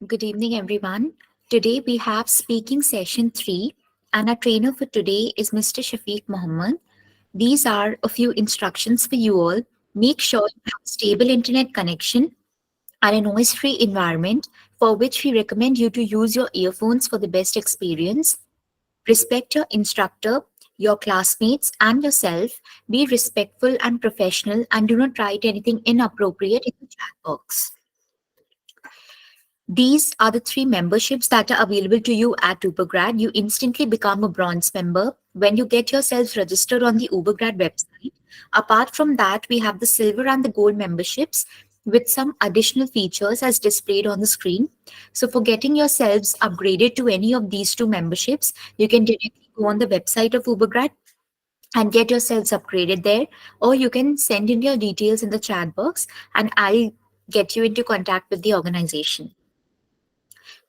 Good evening, everyone. Today we have speaking session 3, and our trainer for today is Mr. Shafiq Muhammad. These are a few instructions for you all. Make sure you have a stable internet connection and a noise free environment, for which we recommend you to use your earphones for the best experience. Respect your instructor, your classmates, and yourself. Be respectful and professional, and do not write anything inappropriate in the chat box. These are the three memberships that are available to you at Ubergrad. You instantly become a bronze member when you get yourself registered on the Ubergrad website. Apart from that, we have the silver and the gold memberships with some additional features as displayed on the screen. So, for getting yourselves upgraded to any of these two memberships, you can directly go on the website of Ubergrad and get yourselves upgraded there, or you can send in your details in the chat box and I'll get you into contact with the organization.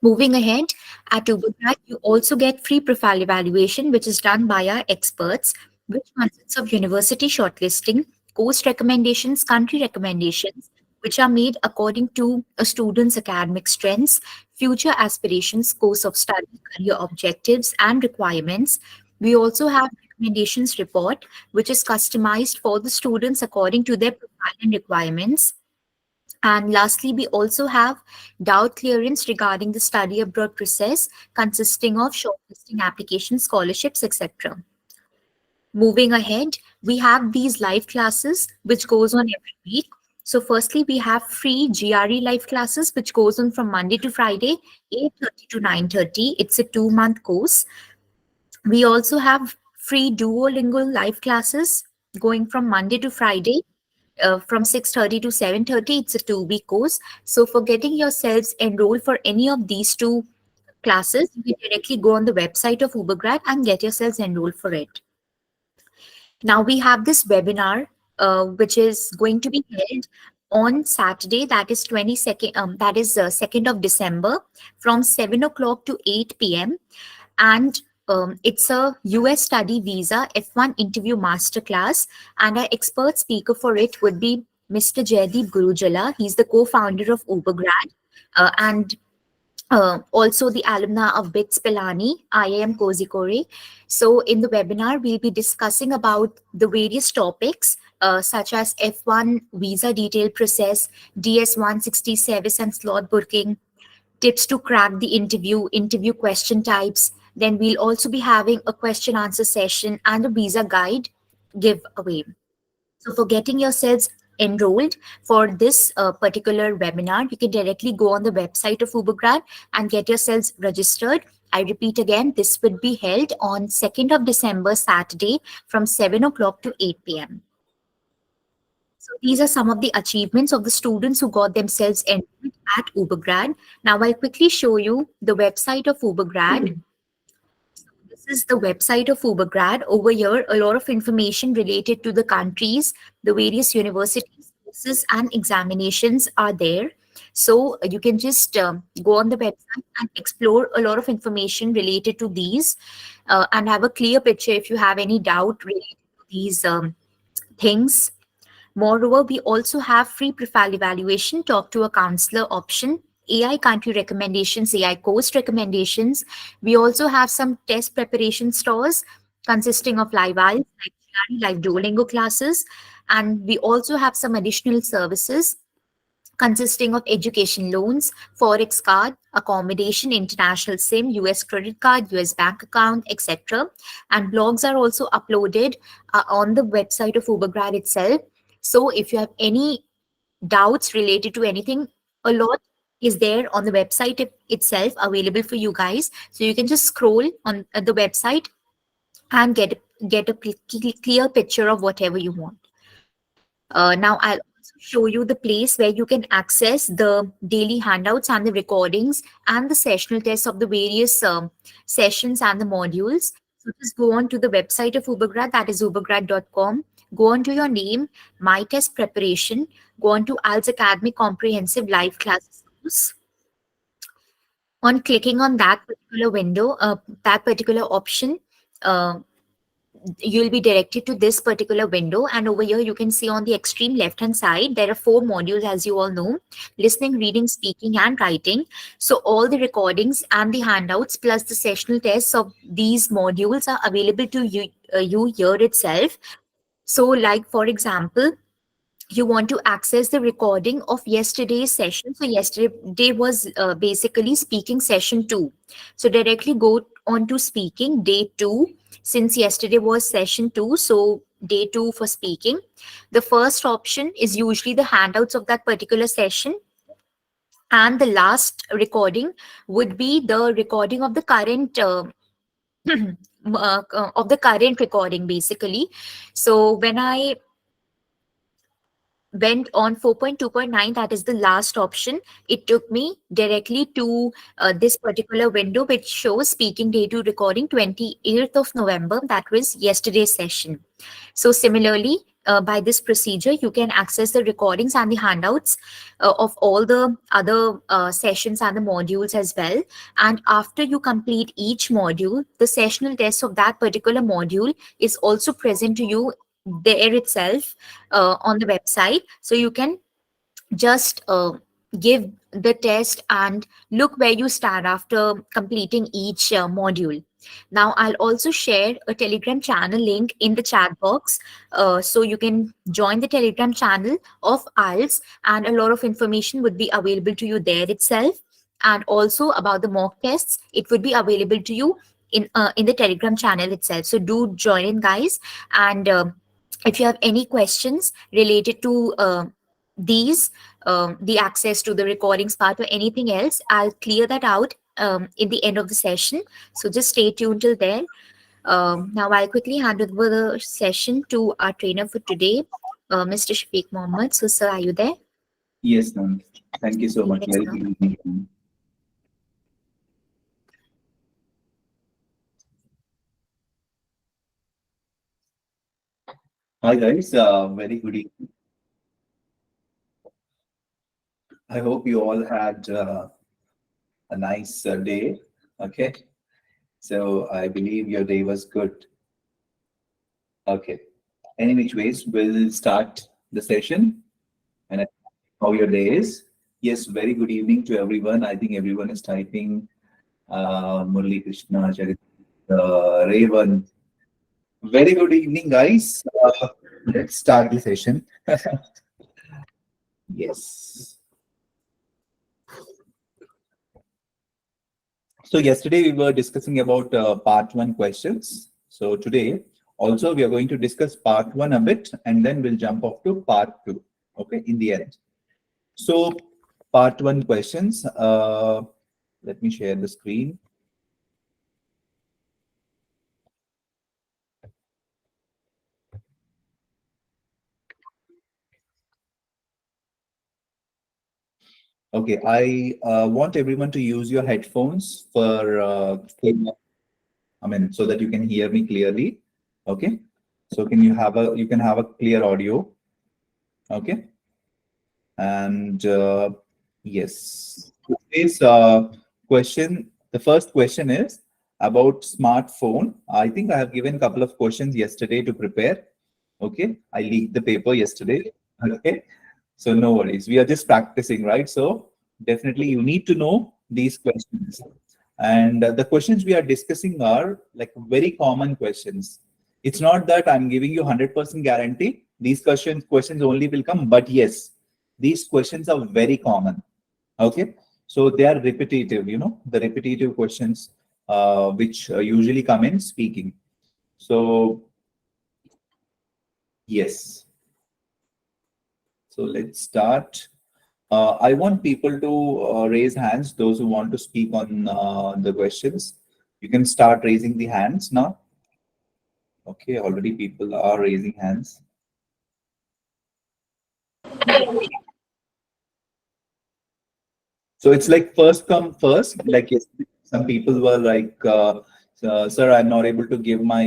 Moving ahead, at Ubergrad, you also get free profile evaluation, which is done by our experts, which consists of university shortlisting, course recommendations, country recommendations, which are made according to a student's academic strengths, future aspirations, course of study, career objectives, and requirements. We also have recommendations report, which is customized for the students according to their profile and requirements. And lastly, we also have doubt clearance regarding the study abroad process, consisting of shortlisting applications, scholarships, etc. Moving ahead, we have these live classes which goes on every week. So firstly, we have free GRE live classes which goes on from Monday to Friday, 8:30 to 9:30. It's a 2-month course. We also have free Duolingo live classes going from Monday to Friday, from 6:30 to 7:30. It's a 2-week course. So for getting yourselves enrolled for any of these two classes, you can directly go on the website of Ubergrad and get yourselves enrolled for it. Now we have this webinar, which is going to be held on Saturday, that is 22nd, that is 2nd of December, from 7 o'clock to 8 p.m. And it's a US study visa F1 interview masterclass, and our expert speaker for it would be Mr. Jaideep Gurujala. He's the co-founder of Ubergrad, and also the alumna of BITS Pilani, IIM Kozhikode. So in the webinar, we'll be discussing about the various topics such as F1 visa detail process, DS-160 and slot booking, tips to crack the interview question types. Then we'll also be having a question answer session and a visa guide giveaway. So for getting yourselves enrolled for this particular webinar, you can directly go on the website of Ubergrad and get yourselves registered. I repeat again, this would be held on 2nd of December, Saturday, from 7 o'clock to 8 p.m. So these are some of the achievements of the students who got themselves enrolled at Ubergrad. Now I'll quickly show you the website of Ubergrad. This is the website of Ubergrad. Over here, a lot of information related to the countries, the various universities, courses, and examinations are there. So you can just go on the website and explore a lot of information related to these, and have a clear picture if you have any doubt related to these things. Moreover, we also have free profile evaluation, talk to a counselor option, AI country recommendations, AI course recommendations. We also have some test preparation stores consisting of live IELTS, like GRE, live Duolingo classes. And we also have some additional services consisting of education loans, forex card, accommodation, international SIM, US credit card, US bank account, etc. And blogs are also uploaded on the website of Ubergrad itself. So if you have any doubts related to anything, a lot is there on the website itself available for you guys. So you can just scroll on the website and get a clear picture of whatever you want. Now I'll also show you the place where you can access the daily handouts and the recordings and the sessional tests of the various sessions and the modules. So just go on to the website of Ubergrad, that is ubergrad.com. Go on to your name, My Test Preparation. Go on to IELTS Academy Comprehensive Live Classes course. On clicking on that particular window, that particular option, uh, you'll be directed to this particular window, and over here you can see on the extreme left hand side there are four modules, as you all know: listening, reading, speaking, and writing. So all the recordings and the handouts plus the sessional tests of these modules are available to you here itself. So, like for example, you want to access the recording of yesterday's session. So yesterday was basically speaking session 2. So directly go on to speaking day 2. Since yesterday was session 2, so day 2 for speaking. The first option is usually the handouts of that particular session, and the last recording would be the recording of the current of the current recording basically. So when I went on 4.2.9, that is the last option, it took me directly to this particular window which shows speaking day 2 recording 28th of November, that was yesterday's session. So similarly, by this procedure you can access the recordings and the handouts of all the other sessions and the modules as well. And after you complete each module, the sessional test of that particular module is also present to you there itself on the website. So you can just give the test and look where you stand after completing each module. Now, I'll also share a Telegram channel link in the chat box. So you can join the Telegram channel of IELTS, and a lot of information would be available to you there itself. And also about the mock tests, it would be available to you in the Telegram channel itself. So do join in, guys. And if you have any questions related to these, the access to the recordings part or anything else, I'll clear that out in the end of the session. So just stay tuned till then. Now I'll quickly hand over the session to our trainer for today, Mr. Shafiq Mohammed. So sir, are you there? Yes, ma'am. Thank you so much. Yes, Very sir. good evening. Hi guys, very good evening. I hope you all had a nice day. Okay, so I believe your day was good. Okay. Any which ways, we'll start the session and how your day is. Yes, very good evening to everyone. I think everyone is typing. Murli Krishna, Jagat, Revan. Very good evening, guys. Let's start the session. Yes. So yesterday we were discussing about part 1 questions. So today also we are going to discuss part 1 a bit, and then we'll jump off to part 2. Okay, in the end. So part 1 questions. Let me share the screen. Okay, I want everyone to use your headphones for so that you can hear me clearly. Okay, so you can have a clear audio. Okay, and yes, today's question. The first question is about smartphone. I think I have given a couple of questions yesterday to prepare. Okay, I leaked the paper yesterday. Okay, so no worries. We are just practicing, right? So definitely you need to know these questions. And the questions we are discussing are like very common questions. It's not that I'm giving you 100% guarantee. These questions only will come, but yes, these questions are very common. Okay, so they are repetitive. The repetitive questions which usually come in speaking. So yes. So let's start. I want people to raise hands, those who want to speak on the questions. You can start raising the hands now. Okay, already people are raising hands. So it's like first come first. Like yes, some people were like, "Sir, I'm not able to give my,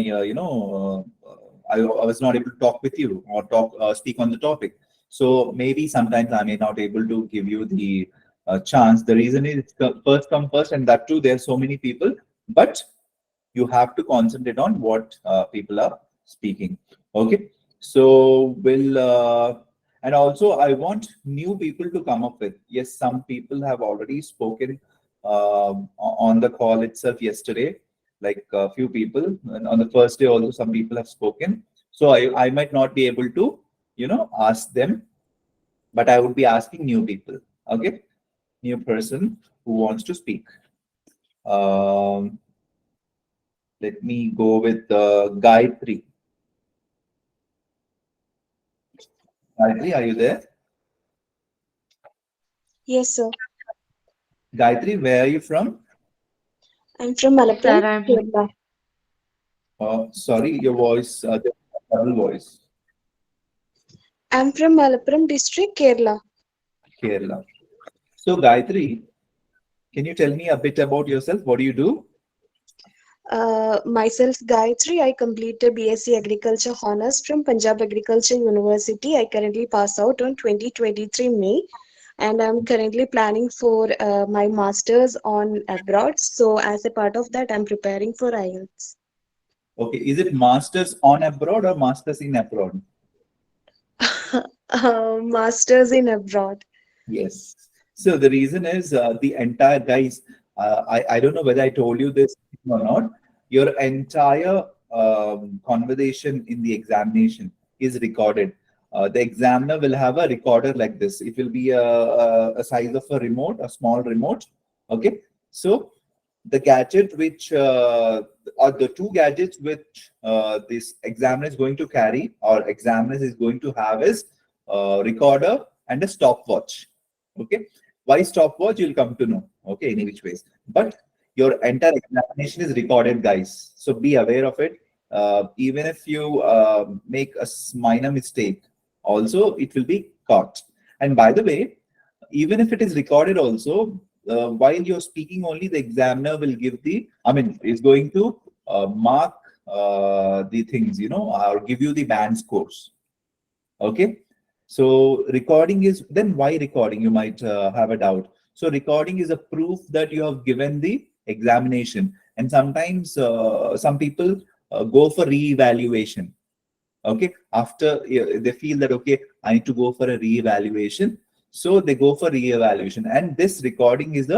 I was not able to talk with you or speak on the topic." So maybe sometimes I may not able to give you the chance. The reason is it's first come first, and that too there are so many people. But You have to concentrate on what people are speaking. Okay, so and also I want new people to come up with. Yes, some people have already spoken on the call itself yesterday, like a few people. And on the first day, also some people have spoken. So I might not be able to, ask them, but I would be asking new people. Okay, new person who wants to speak. Um, Let me go with Gayatri. Gayatri, are you there? Yes, sir. Gayatri, where are you from? I'm from Yes, sir, Malappuram, I'm here. Kerala. Sorry, your voice, there's a double voice. I'm from Malappuram district, Kerala. Kerala. So, Gayatri, can you tell me a bit about yourself? What do you do? Myself, Gayatri, I completed BSc Agriculture Honours from Punjab Agriculture University. I currently pass out on 2023 May, and I'm currently planning for my masters on abroad. So, as a part of that, I'm preparing for IELTS. Okay, is it masters on abroad or masters in abroad? Masters in abroad. Yes. So the reason is the entire guys. I don't know whether I told you this or not. Your entire conversation in the examination is recorded. The examiner will have a recorder like this. It will be a size of a remote, a small remote. Okay. So the gadget which or the two gadgets which this examiner is going to carry or examiner is going to have is recorder and a stopwatch. Okay, why stopwatch? You'll come to know. Okay, any which ways, but your entire examination is recorded, guys. So be aware of it. Even if you make a minor mistake, also it will be caught. And by the way, even if it is recorded also, while you're speaking only, the examiner will give is going to mark the things, or give you the band scores. Okay. So recording is, then why recording? You might have a doubt. So recording is a proof that you have given the examination. And sometimes some people go for re-evaluation. Okay, after they feel that okay, I need to go for a re-evaluation, so they go for re-evaluation, and this recording is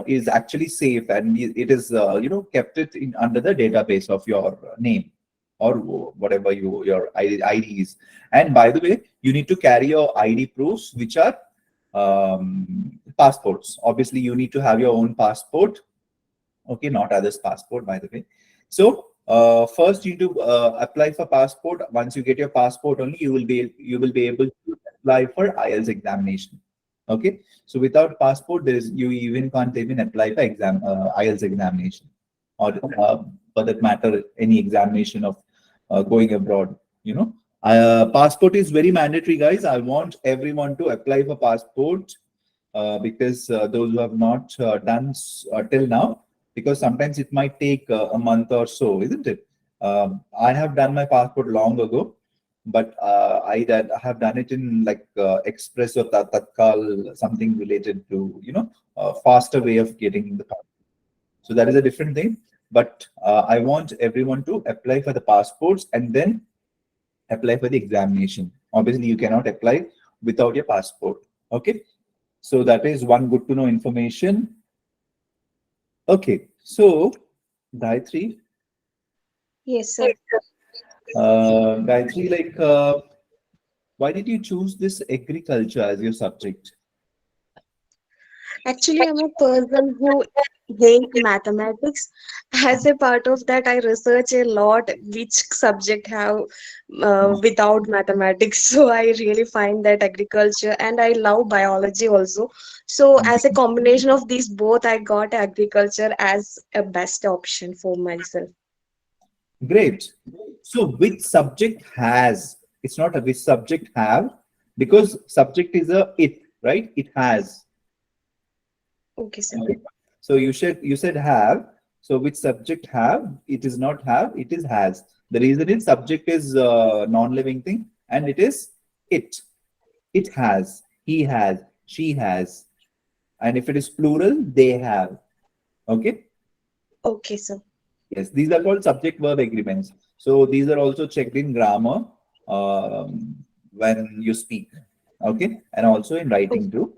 is actually safe, and it is kept it in under the database of your name or whatever your ID is. And by the way, you need to carry your ID proofs, which are passports. Obviously you need to have your own passport. Okay, not others passport, by the way. So first you need to apply for passport. Once you get your passport only, you will be able to apply for IELTS examination. Okay, so without passport, there is you even can't even apply for IELTS examination, or for that matter any examination of going abroad. Passport is very mandatory, guys. I want everyone to apply for passport because those who have not done till now, because sometimes it might take a month or so, isn't it? I have done my passport long ago, but I have done it in like express or tatkal, something related to faster way of getting the passport. So that is a different thing. But I want everyone to apply for the passports and then apply for the examination. Obviously, you cannot apply without your passport. Okay, so that is one good to know information. Okay, so Gayatri, Yes, sir. Gayatri, like, why did you choose this agriculture as your subject? Actually, I'm a person who hate mathematics. As a part of that, I research a lot which subject have without mathematics. So I really find that agriculture, and I love biology also. So as a combination of these both, I got agriculture as a best option for myself. Great. So which subject has? It's not a which subject have, because subject is a it, right? It has. Okay, sir. Okay. So you said have. So which subject have? It is not have. It is has. The reason is subject is non-living thing, and it is it. It has. He has. She has. And if it is plural, they have. Okay. Okay, sir. Yes, these are called subject verb agreements. So these are also checked in grammar when you speak. Okay, and also in writing too.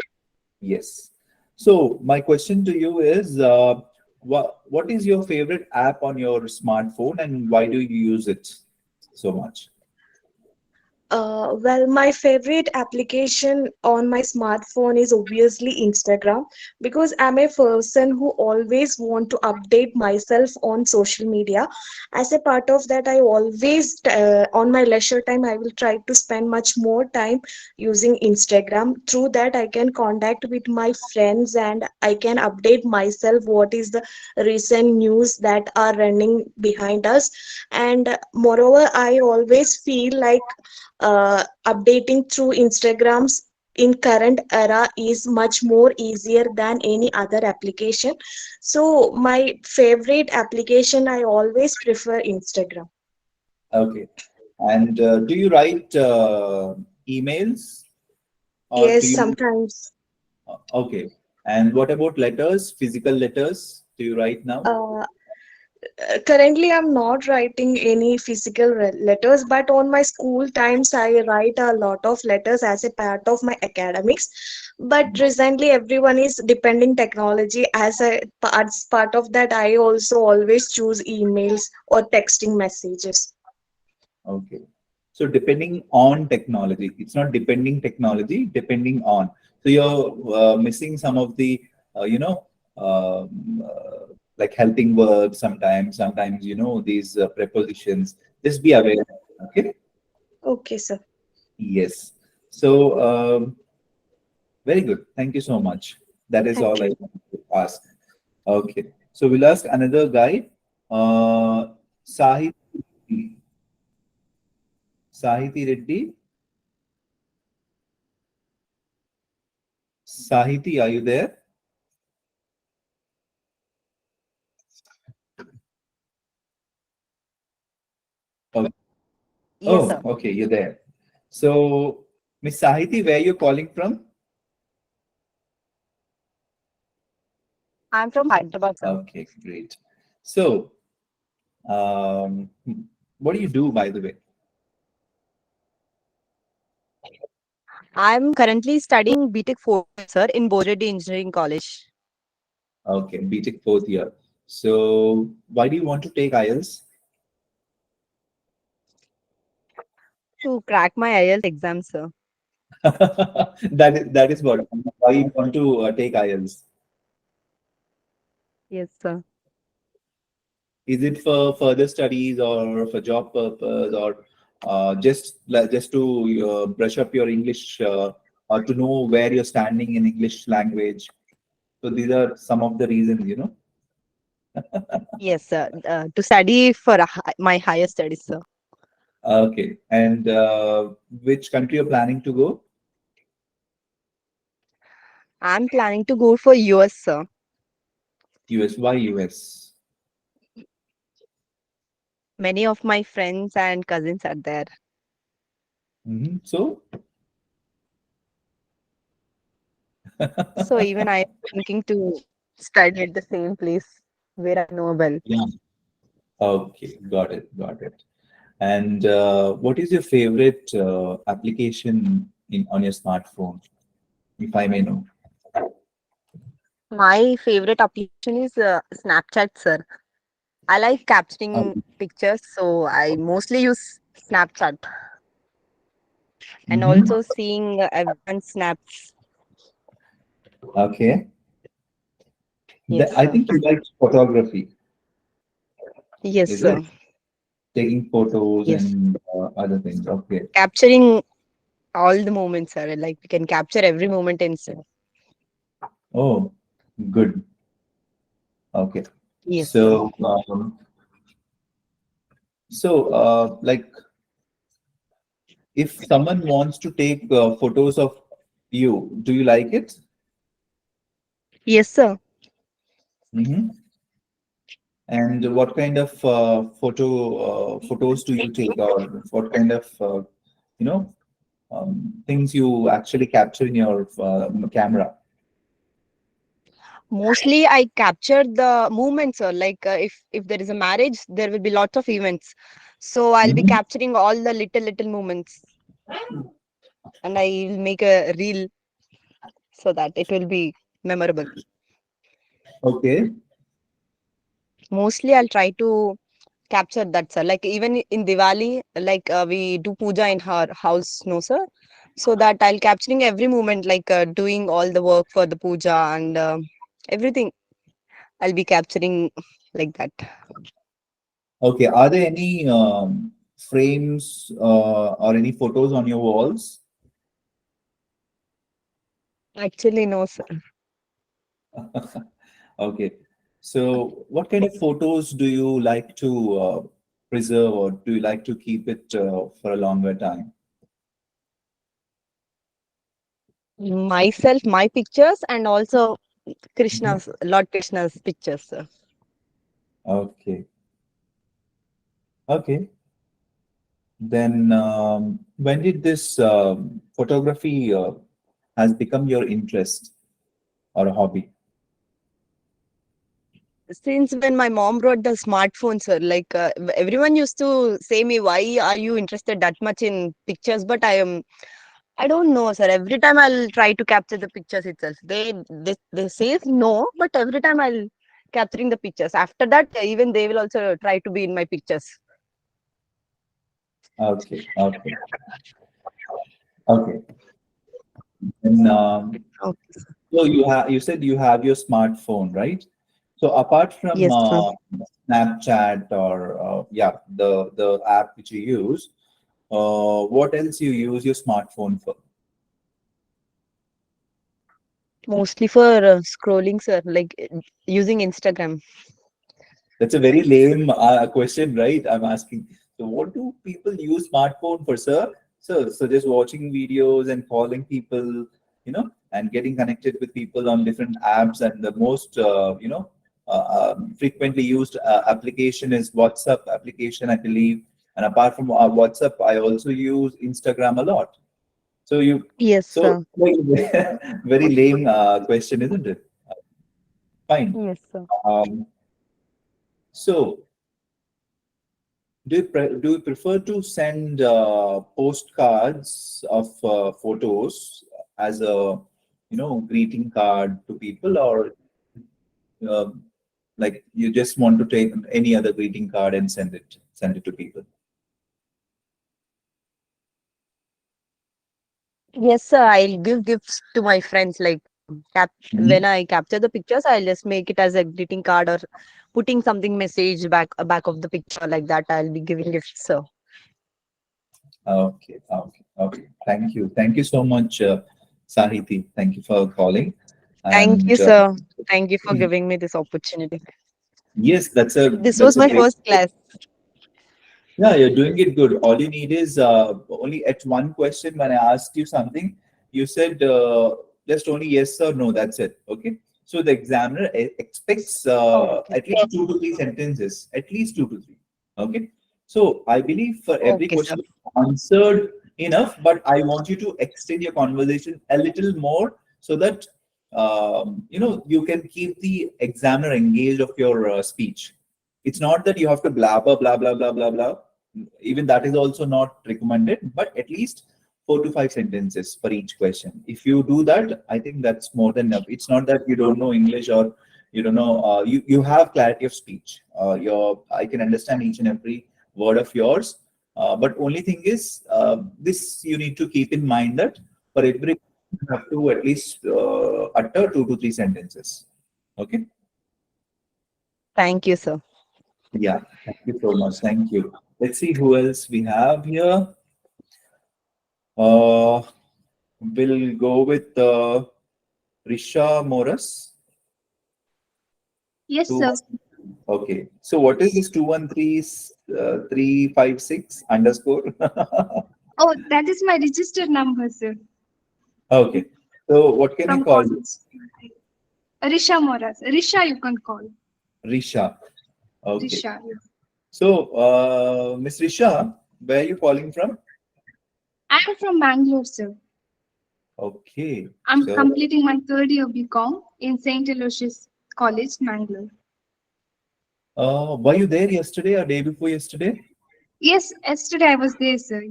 Yes. So my question to you is, what is your favorite app on your smartphone, and why do you use it so much? Well, my favorite application on my smartphone is obviously Instagram because I'm a person who always want to update myself on social media. As a part of that, I always on my leisure time I will try to spend much more time using Instagram. Through that, I can contact with my friends and I can update myself what is the recent news that are running behind us. And moreover, I always feel like updating through Instagrams in current era is much more easier than any other application. So my favorite application, I always prefer Instagram. Okay. And do you write emails, or do Yes, you? sometimes. Okay. And what about letters, physical letters? Do you write now? Uh, Currently, I'm not writing any physical letters, but on my school times, I write a lot of letters as a part of my academics. But recently, everyone is depending technology as part of that. I also always choose emails or texting messages. Okay. So depending on technology, it's not depending technology, depending on. So you're missing some of the, you know, like helping verbs sometimes, these prepositions. Just be aware. Okay. Okay, sir. Yes. So, very good. Thank you so much. That is all Thank I you. want to ask. Okay. So we'll ask another guy. Sahiti. Sahiti Reddy. Sahiti, are you there? Oh, Yes, oh, sir. okay, you're there. So, Miss Sahiti, where you calling from? I'm from Hyderabad, sir. Okay, great. So, um, what do you do, by the way? I'm currently studying BTech 4th year, sir, in Bojedi Engineering College Okay, BTech fourth year. So, why do you want to take IELTS? to crack my IELTS exam, sir. That is what. Why you want to take IELTS? Yes, sir. Is it for further studies or for job purpose, or just to brush up your English, or to know where you're standing in English language? So these are some of the reasons. Yes, sir. To study for my higher studies, sir. Okay. And which country you're planning to go? I'm planning to go for US, sir. US. Why US? Many of my friends and cousins are there. So, So even I am thinking to study at the same place where I know well. yeah. Okay. Got it. Got it. And what is your favorite application on your smartphone, if I may know? My favorite application is Snapchat, sir. I like capturing pictures, so I mostly use Snapchat and Mm-hmm. also seeing everyone's snaps. Okay. Yes, I sir. think you like photography, Yes, is it? sir. Taking photos Yes. and other things. Okay. Capturing all the moments, sir. Like we can capture every moment instant. Oh, good. Okay. Yes, sir. Like, if someone wants to take photos of you, do you like it? Yes, sir. Mm-hmm. And what kind of photos do you take, or what kind of you know things you actually capture in your camera? Mostly, I capture the movements, or like if there is a marriage, there will be lots of events. So I'll be Mhm. capturing all the little movements, and I'll make a reel so that it will be memorable. Okay. Mostly, I'll try to capture that, sir. Like even in Diwali, like we do puja in our house, no, sir. So that I'll capturing every moment, like doing all the work for the puja and everything. I'll be capturing like that. Okay. Are there any frames or any photos on your walls? Actually, no, sir. Okay. So, what kind of photos do you like to preserve, or do you like to keep it for a longer time? Myself, my pictures, and also Mhm. Krishna's, Lord Krishna's pictures, sir. Okay. Okay. Then, when did this photography has become your interest or a hobby? Since when my mom brought the smartphone, sir, like everyone used to say me, why are you interested that much in pictures? But I don't know, sir. Every time I'll try to capture the pictures itself. They say no, but every time I'll capturing the pictures. After that, even they will also try to be in my pictures. Okay. Okay. Okay. And Okay. so you said you have your smartphone, right? So apart from Yes, sir. Snapchat or yeah, the app which you use, what else you use your smartphone for? Mostly for scrolling, sir, like using Instagram. That's a very lame question, right? I'm asking. So, what do people use smartphone for, sir? So just watching videos and calling people, and getting connected with people on different apps. And the most, frequently used application is WhatsApp application, I believe. And apart from WhatsApp, I also use Instagram a lot. So Yes, so sir. very lame question, isn't it? Fine. Yes, sir. So. Do you prefer to send postcards of photos as a greeting card to people, or uh, like you just want to take any other greeting card and send it to people? Yes, sir. I'll give gifts to my friends. Like Mhm. when I capture the pictures, I'll just make it as a greeting card or putting something message back of the picture like that. I'll be giving gifts. So Okay, okay, okay. Thank you so much, Sahiti. Thank you for calling. thank you, And sir. Thank you for giving me this opportunity. yes, This was that's a my great. first class. Yeah, you're doing it good. All you need is only at one question when I asked you something, you said just only yes or no. That's it. Okay. So the examiner expects Okay. at least 2 to 3 sentences, at least 2 to 3. Okay. So I believe for every Okay, sir. question you answered enough, but I want you to extend your conversation a little more so that you can keep the examiner engaged of your speech. It's not that you have to blabber blah blah blah blah blah. Even that is also not recommended, but at least 4 to 5 sentences for each question. If you do that, I think that's more than enough. It's not that you don't know English, or you don't know, you have clarity of speech. I can understand each and every word of yours, but only thing is, this you need to keep in mind that for every you have to at least utter 2 to 3 sentences. Okay. Thank you, sir. Yeah, thank you so much. Thank you. Let's see who else we have here. Uh, we'll go with Risha Morris. Yes, Two. sir. Okay. So what is this 213 356 underscore? Oh, that is my registered number, sir, Okay. So what can I from call you? college. Risha Moras. Risha, you can call. Risha. Okay. Risha. Yes. So Miss Risha, where are you calling from? I am from Bangalore, sir. Okay. I'm So, completing my third year BCom in St. Aloysius College, Mangalore. were you there yesterday or day before yesterday? Yes, yesterday I was there, sir.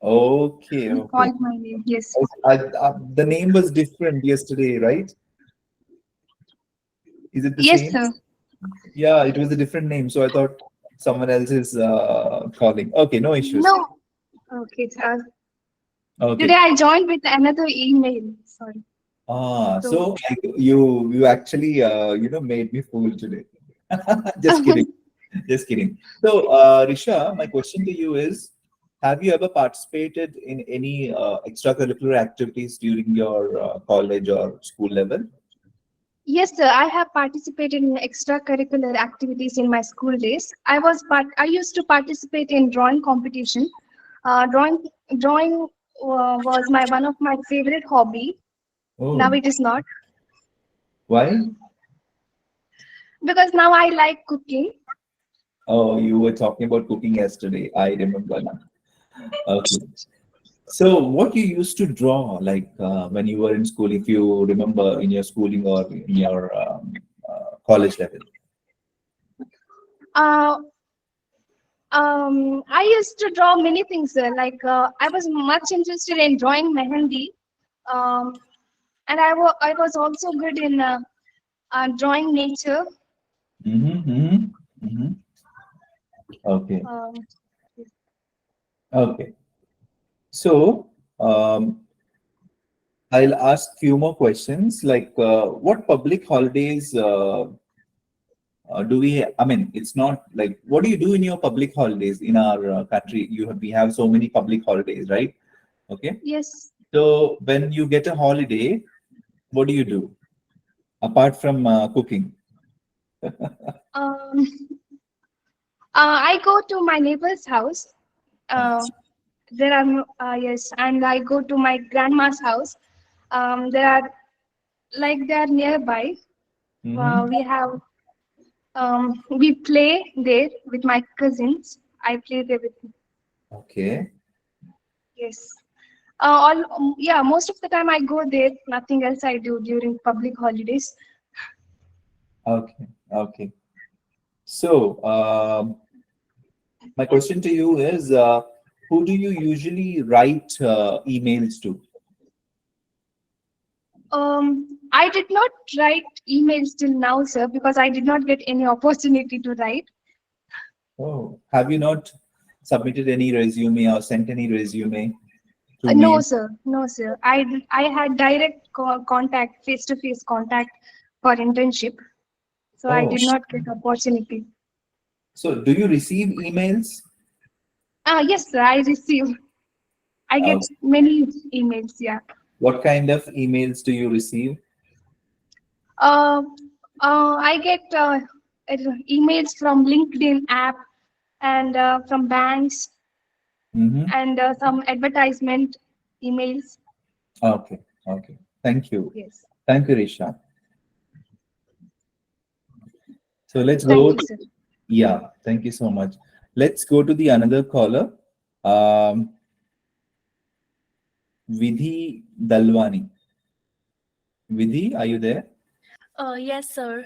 Okay, You okay. called my name. Yes. The name was different yesterday, right? Is it the Yes, same? sir. Yeah, it was a different name, so I thought someone else is calling. Okay, no issues. No. Okay. Today Okay. I joined with another email. Sorry. So, So you actually made me fool today. Just kidding. Just kidding. So, Risha, my question to you is, have you ever participated in any extracurricular activities during your college or school level? yes, sir. I have participated in extracurricular activities in my school days. I used to participate in drawing competition. Drawing was my one of my favorite hobby. Now Oh, it is not why? because now I like cooking. Oh, you were talking about cooking yesterday. I remember now. Okay. So, what you used to draw, like when you were in school, if you remember in your schooling or in your college level? Uh, I used to draw many things. I was much interested in drawing mehendi, um, and I was also good in drawing nature. Mm-hmm, mm-hmm, mm-hmm. Okay. Um, Okay. So, I'll ask few more questions. Like, what public holidays do we? I mean, it's not like what do you do in your public holidays in our country? We have so many public holidays, right? Okay. yes. So when you get a holiday, what do you do apart from cooking? Um, I go to my neighbor's house. Uh, there are yes, and I go to my grandma's house. There are they are nearby. Mm-hmm. We play there with my cousins. I play there with Okay. yes. Yeah, most of the time I go there. Nothing else I do during public holidays. Okay. Okay. So, my question to you is, who do you usually write emails to? I did not write emails till now, sir, because I did not get any opportunity to write. Oh, have you not submitted any resume or sent any resume through No, mail? sir. No, sir. I had direct contact, face-to-face contact for internship, so I Oh, did not get opportunity. so do you receive emails? Yes, sir. I receive. I get Uh, many emails. Yeah. what kind of emails do you receive? Uh, I get emails from LinkedIn app and from banks Mm-hmm. and some advertisement emails. Okay, okay. Thank you. Yes. Thank you, Risha. So let's Thank go. you, sir. Yeah, thank you so much. Let's go to the another caller. Um, Vidhi Dalwani. Vidhi, are you there? Yes, sir.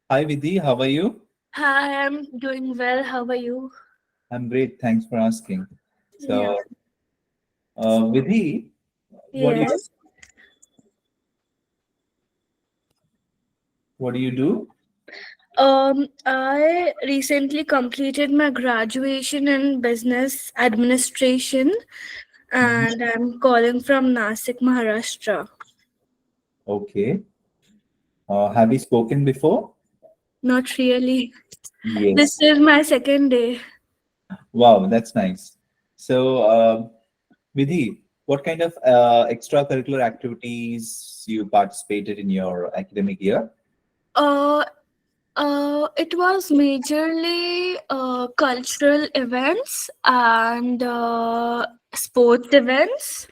Hi, Vidhi. How are you? Hi, I'm doing well. How are you? I'm great. Thanks for asking. Yeah. So, Vidhi, what do you Yes. what do you do? I recently completed my graduation in business administration, Mhm. and I'm calling from Nasik, Maharashtra. Okay. Have you spoken before? Not really. This Yes. is my second day. Wow, that's nice. So, Vidhi, what kind of extracurricular activities you participated in your academic year? Uh, it was majorly cultural events and sports events.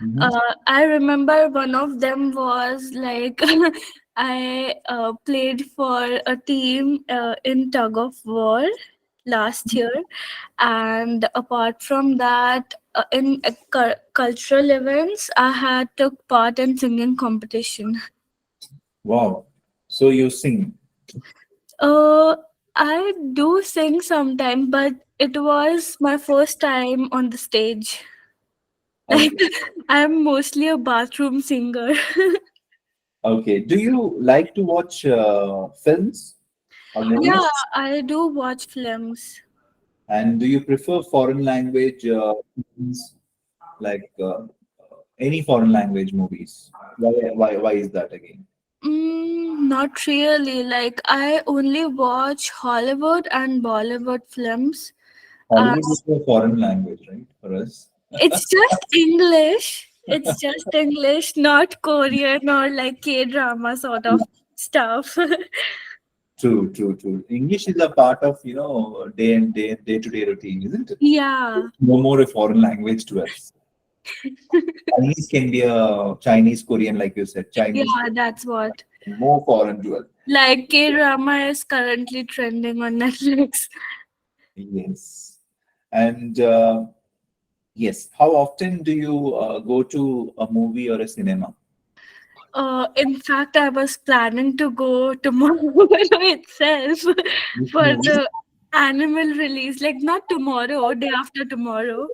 Mm-hmm. I remember one of them was I played for a team in tug of war last year, and apart from that, in cultural events, I had took part in singing competition. Wow. So you sing. Uh, I do sing sometime, but it was my first time on the stage. Like, Okay. I'm mostly a bathroom singer. Okay. Do you like to watch films or Yeah, movies? I do watch films. And do you prefer foreign language films, like any foreign language movies? Why is that again? Not really. Like, I only watch Hollywood and Bollywood films. Uh, Hollywood is a foreign language, right, for us? it's just English. It's just English, not Korean or like K drama sort of stuff. True, true, true. English is a part of, day-to-day routine, isn't it? Yeah. No more a foreign language to us. Chinese can be a Chinese, Korean, like you said. Chinese, Yeah, that's what. more foreign to us. Like K drama is currently trending on Netflix. Yes. And yes, how often do you go to a movie or a cinema? In fact, I was planning to go tomorrow itself Which for movie? the animal release. Like not tomorrow, day after tomorrow.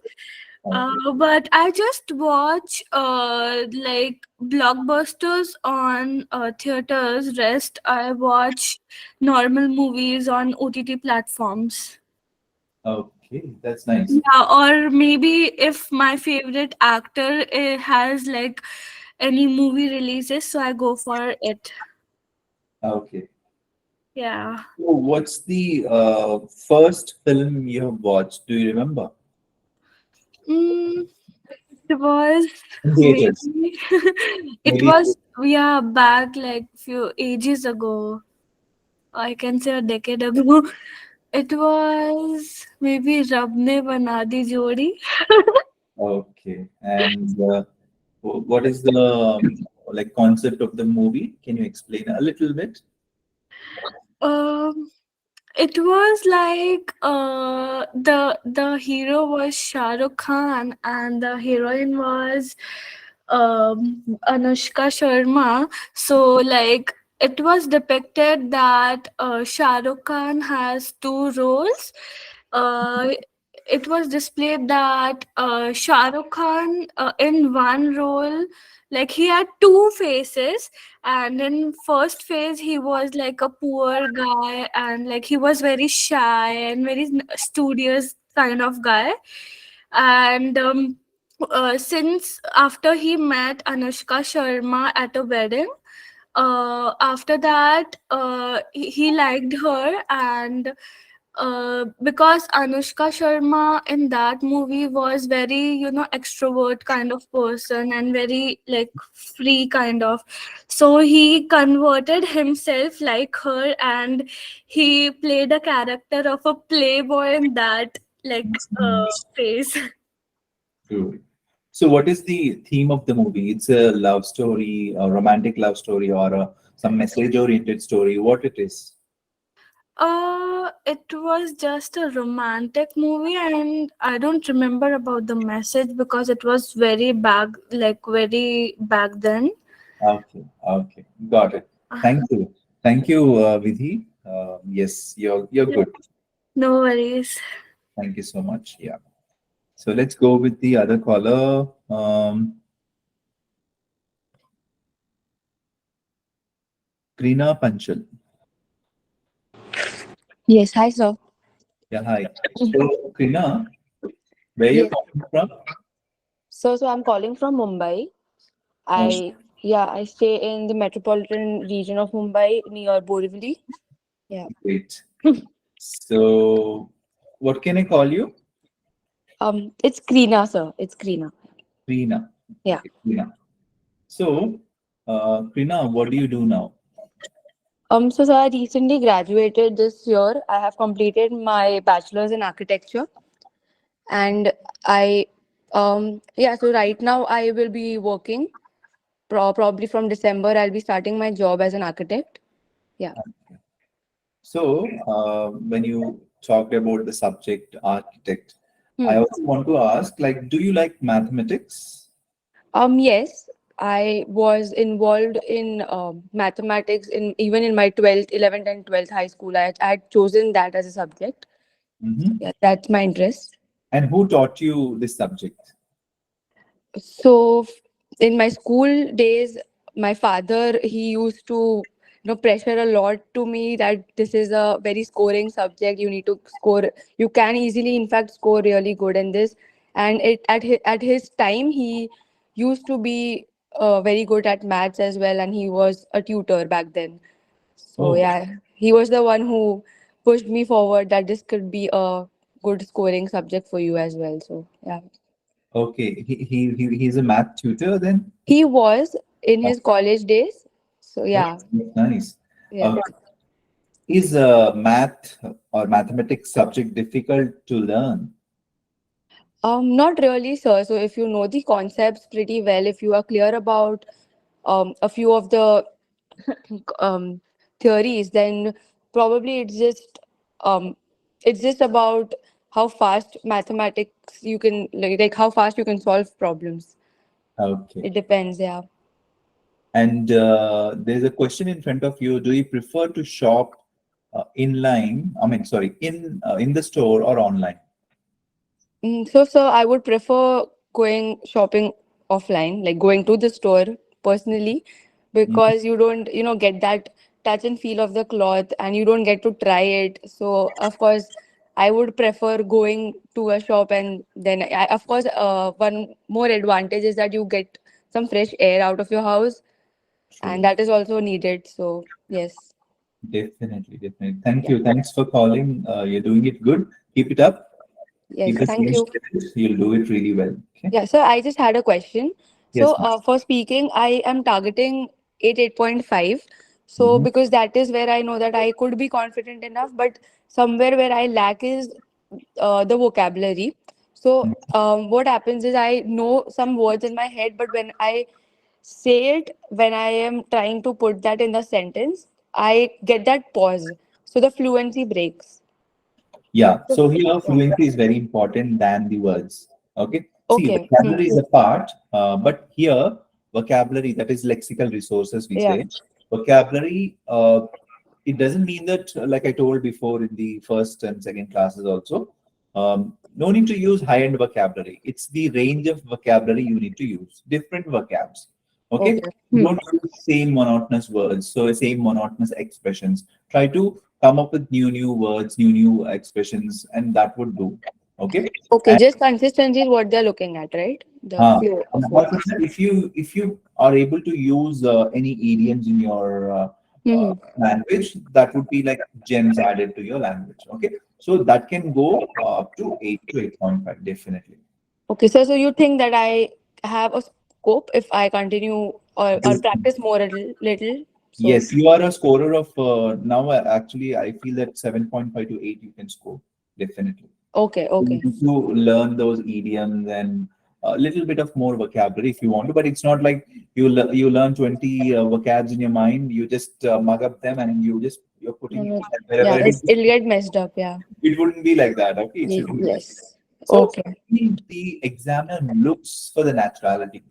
Okay. But I just watch like blockbusters on theaters. Rest I watch normal movies on OTT platforms. Okay, that's nice. Yeah, or maybe if my favorite actor has like any movie releases, so I go for it. Okay. Yeah. So what's the first film you have watched? Do you remember? Mm, it was In theaters. maybe it Maybe. was yeah back like few ages ago. I can say a decade ago. It was maybe Rab ne bana di jodi. Okay. And what is the like concept of the movie? Can you explain a little bit? Um, it was like the hero was Shah Rukh Khan and the heroine was Anushka Sharma. So like it was depicted that Shah Rukh Khan has two roles. Uh, it was displayed that Shah Rukh Khan in one role, like he had two faces, and in first phase he was like a poor guy and like he was very shy and very studious kind of guy. And since after he met Anushka Sharma at a wedding, after that he liked her. And because Anushka Sharma in that movie was very, extrovert kind of person and very like free kind of. So he converted himself like her and he played a character of a playboy in that like phase. True. So, what is the theme of the movie? It's a love story, a romantic love story, or some message-oriented story. What it is? It was just a romantic movie, and I don't remember about the message because it was very back then. Okay, okay, got it. Thank you, Vidhi. Yes, you're good. No worries. Thank you so much. Yeah. So let's go with the other caller. Krina Panchal. Yes, hi, sir. Yeah, hi. So, Krina, where you Yes. coming from? So I'm calling from Mumbai. Oh, I stay in the metropolitan region of Mumbai near Borivali. Yeah. great. So, what can I call you? It's Krina, sir. It's Krina. Krina. Yeah. Okay, Krina. So, Krina, what do you do now? So I recently graduated this year. I have completed my bachelor's in architecture, and so right now I will be working. Probably from December, I'll be starting my job as an architect. Yeah. So, when you talked about the subject architect, I also want to ask, like, do you like mathematics? Yes, I was involved in mathematics in even in my 12th, 11th, and 12th high school. I had chosen that as a subject. Hmm. Yeah, that's my interest. And who taught you this subject? So in my school days, my father, he used to pressure a lot to me that this is a very scoring subject. You need to score. You can easily, in fact, score really good in this. And at his time, he used to be very good at maths as well, and he was a tutor back then. So Oh, yeah, he was the one who pushed me forward that this could be a good scoring subject for you as well. So yeah. okay. He's a math tutor then? He was in Oh, his college days. So yeah, that's nice. yeah. Is math or mathematics subject difficult to learn? Not really, sir. So if you know the concepts pretty well, if you are clear about a few of the um, theories, then probably it's just about how fast mathematics you can like how fast you can solve problems. Okay. It depends, yeah. And there's a question in front of you. Do you prefer to shop inline? I mean, sorry, in the store or online? So, sir, I would prefer going shopping offline, like going to the store personally, Mhm. because you don't, get that touch and feel of the cloth and you don't get to try it. So, of course, I would prefer going to a shop and then, of course, one more advantage is that you get some fresh air out of your house, and True. that is also needed. So, yes, Definitely, definitely. Thank you. Thanks for calling. You're doing it good. Keep it up. Keep yes, the thank same you. spirit. You'll do it really well. Okay. Yeah, so I just had a question. So, Yes, ma'am. for speaking, I am targeting 8.5. So, Mhm. because that is where I know that I could be confident enough, but somewhere where I lack is the vocabulary. So, what happens is I know some words in my head, but when I say it, when I am trying to put that in the sentence, I get that pause. So, the fluency breaks. Yeah, So, so here yeah. fluency is very important than the words. Okay. See, Okay. vocabulary is a part, but here vocabulary, that is lexical resources, we Yeah. say. Vocabulary, it doesn't mean that, like I told before in the first and second classes also, no need to use high-end vocabulary. It's the range of vocabulary you need to use, different vocabs. Okay. Okay. Don't use same monotonous words, so same monotonous expressions. Try to come up with new words, new expressions, and that would do. Okay. Okay, And just consistency is what they're looking at, right? The flow and of apart from words. that, if you are able to use any idioms in your Mm-hmm. language, that would be like gems added to your language. Okay. So that can go up to 8 to 8.5, definitely. Okay, so you think that I have a scope if I continue or practice more a little? So Yes, you are a scorer of now. Actually, I feel that 7.5 to 8 you can score definitely. okay, You okay, need to learn those idioms and a little bit of more vocabulary if you want to, but it's not like you learn 20 vocabs in your mind. You just mug up them and you're putting Mhm. wherever Yeah, it is. it'll get messed up. Yeah. It wouldn't be like that. Okay, it should be like that. Yes. So Okay. the examiner looks for the naturality.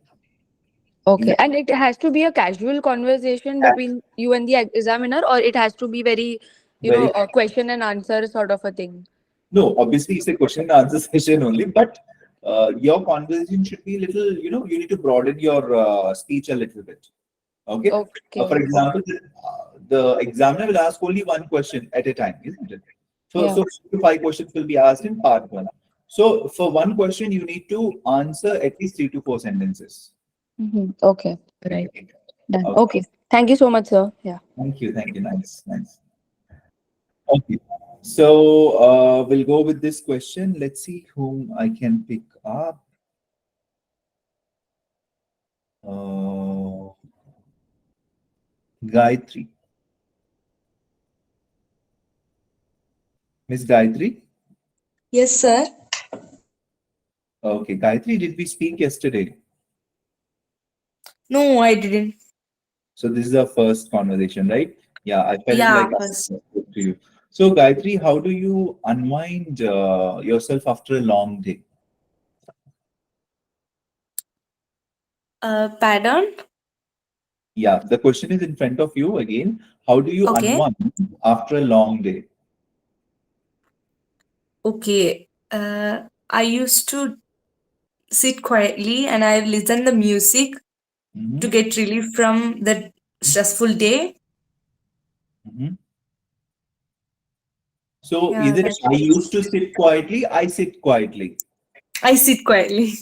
Okay, and it has to be a casual conversation between you and the examiner, or it has to be very, Very a question and answer sort of a thing. No, obviously it's a question and answer session only, but your conversation should be little, you need to broaden your speech a little bit. Okay. For Okay. example, the examiner will ask only one question at a time, isn't it? So, Yeah. so 4 to 5 questions will be asked in part one. So, for one question, you need to answer at least 3 to 4 sentences. Okay. Right. Okay. Done. Okay. Okay. Thank you so much, sir. Yeah. Thank you. Thank you. Nice. Nice. Okay. So, we'll go with this question. Let's see whom I can pick up. Uh, Gayatri. Miss Gayatri? Yes, sir. Okay, Gayatri, did we speak yesterday? No, I didn't. So this is our first conversation, right? Yeah, I felt Yeah, like I first. spoke to you. So, Gayatri, how do you unwind yourself after a long day? Pardon? Yeah, the question is in front of you again. How do you Okay. unwind after a long day? Okay. I used to sit quietly and I listen the music to Mhm, get relief from the stressful day. mhm. So, Yeah, is it that's I it. used to sit quietly, I sit quietly? I sit quietly.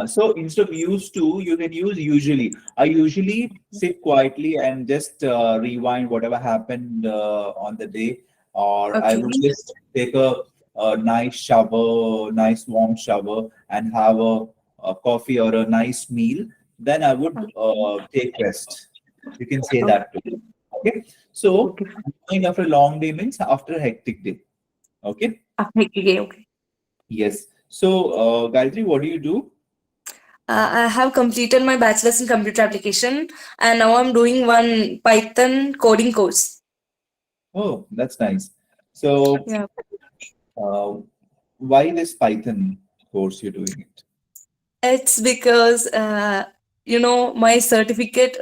So instead of used to, you can use usually. I usually sit quietly and just rewind whatever happened on the day, or I Okay. would just take a nice shower, nice warm shower, and have a coffee or a nice meal. Then I would take rest. You can say Okay. that too. Okay. So Okay. unwind after a long day means after a hectic day. Okay. Okay. Okay. Yes. So, Gayatri, what do you do? I have completed my bachelor's in computer application and now I'm doing one Python coding course. Oh, that's nice. So, Yeah. uh, why this Python course you're doing it? It's because my certificate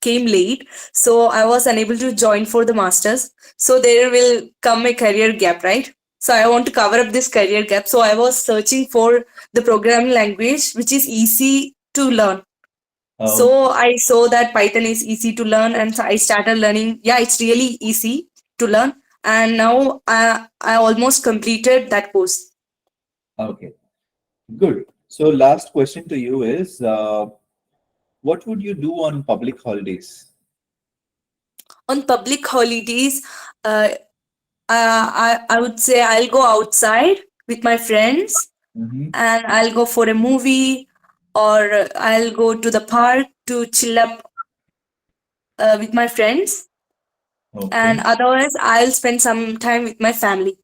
came late, so I was unable to join for the masters. So there will come a career gap, right? So I want to cover up this career gap. So I was searching for the programming language which is easy to learn. Oh, So I saw that Python is easy to learn, and so I started learning. Yeah, it's really easy to learn, and now I almost completed that course. okay, good. So, last question to you is, what would you do on public holidays? On public holidays, uh, I would say I'll go outside with my friends Hmm. and I'll go for a movie or I'll go to the park to chill up with my friends. And Okay, otherwise, I'll spend some time with my family.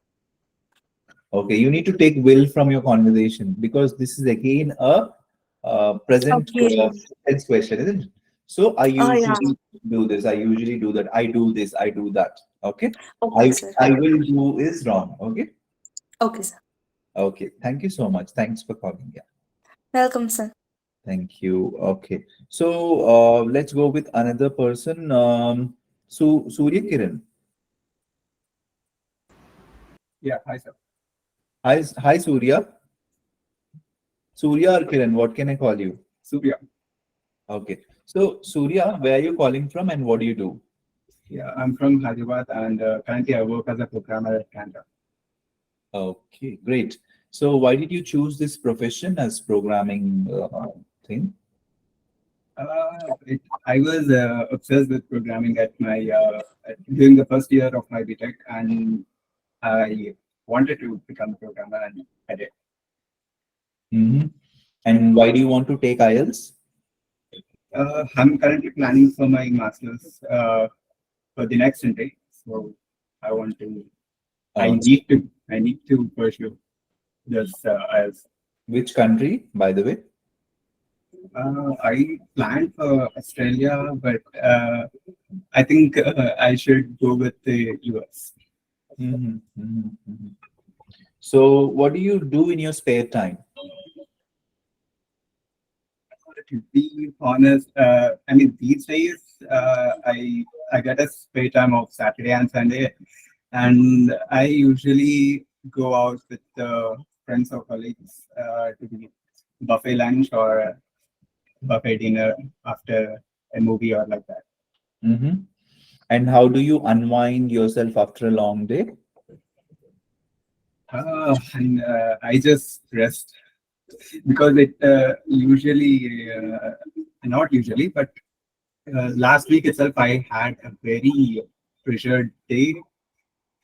okay. You need to take will from your conversation because this is again a present Okay. tense question, isn't it? So, I Oh, yeah. usually do this. I usually do that. I do this. I do that. Okay. Okay, I sir. I will do is wrong. Okay. Okay, sir. Okay, thank you so much. Thanks for calling. Yeah, Welcome, sir. thank you. Okay, so let's go with another person. Surya Kiran. Yeah, hi sir. Hi, Surya. Surya or Kiran, what can I call you? Surya. Okay, so Surya, where are you calling from and what do you do? Yeah, I'm from Hyderabad and currently I work as a programmer at Canada. Okay, great. So why did you choose this profession as programming thing? I was obsessed with programming at my during the first year of my BTech, and I wanted to become a programmer, and I did. Hmm. And why do you want to take IELTS? I'm currently planning for my masters for the next intake, so I want to. I Uh, need to. I need to pursue this as which country, by the way? I planned for Australia, but I think I should go with the US. Hmm. Hmm. So, what do you do in your spare time? To be honest, I mean these days I get a spare time of Saturday and Sunday, and I usually go out with friends or colleagues to the buffet lunch or buffet dinner after a movie or like that. Hmm. And how do you unwind yourself after a long day? And I just rest because it usually not usually but last week itself I had a very pressured day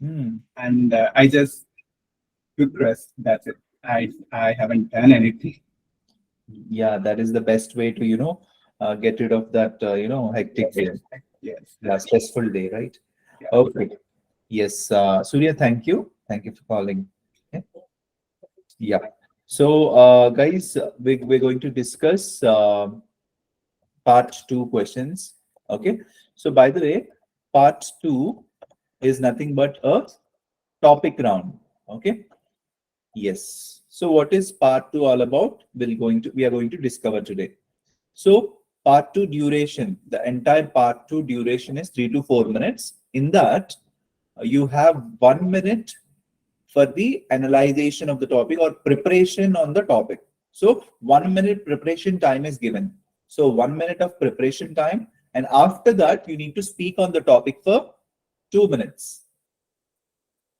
Hmm. and I just took rest. That's it. I haven't done anything. Yeah, that is the best way to, get rid of that, hectic day, Yes, yeah, that's stressful day, right? yeah. Okay. Yes, Surya, thank you. Thank you for calling. Okay. Yeah. So, guys, we're going to discuss part two questions. Okay. So, by the way, part two is nothing but a topic round. Okay. Yes. So what is part 2 all about? We are going to discover today. So part 2 duration, the entire part 2 duration is 3 to 4 minutes. In that, you have 1 minute for the analyzation of the topic or preparation on the topic. So 1 minute preparation time is given. So 1 minute of preparation time, and after that you need to speak on the topic for 2 minutes,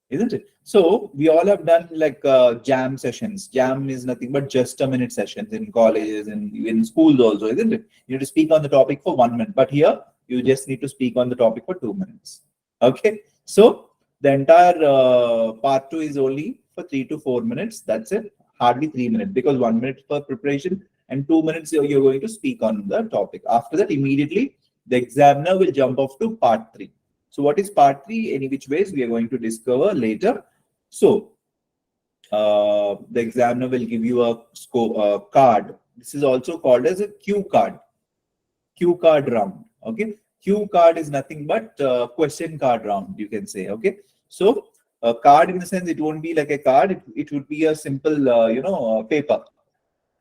isn't it? So we all have done like jam sessions. Jam is nothing but just a minute sessions in colleges and in schools also, isn't it? You need to speak on the topic for 1 minute, but here you just need to speak on the topic for 2 minutes. Okay, so the entire part 2 is only for 3 to 4 minutes. That's it, hardly 3 minutes, because 1 minute for preparation and 2 minutes you're going to speak on the topic. After that, immediately the examiner will jump off to part 3. So what is part 3? Any which ways we are going to discover later. So the examiner will give you a card. This is also called as a cue card. Cue card round. Okay. Cue card is nothing but question card round, you can say. Okay. So a card, in the sense, it won't be like a card. It would be a simple, paper.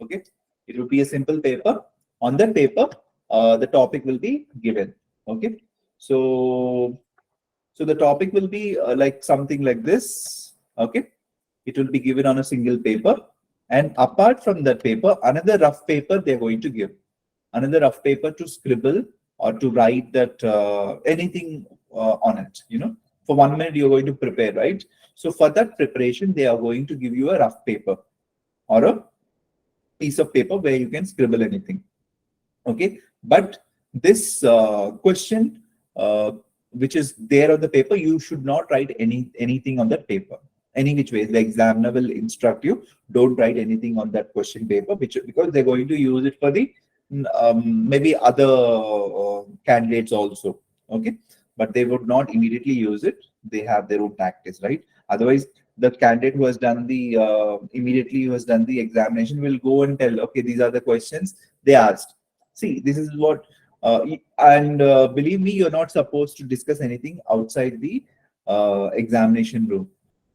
Okay. It would be a simple paper. On that paper, the topic will be given. Okay. So the topic will be like something like this. Okay. It will be given on a single paper. And apart from that paper, another rough paper they're going to give. Another rough paper to scribble or to write that anything on it. For 1 minute you're going to prepare, right? So for that preparation, they are going to give you a rough paper or a piece of paper where you can scribble anything. Okay, but this question which is there on the paper, you should not write anything on that paper. Any which way, the examiner will instruct you, don't write anything on that question paper, because they're going to use it for the maybe other candidates also. Okay, but they would not immediately use it. They have their own tactics, right? Otherwise, the candidate who has done the immediately who has done the examination will go and tell, okay, these are the questions they asked. See, this is what, and believe me, you're not supposed to discuss anything outside the examination room.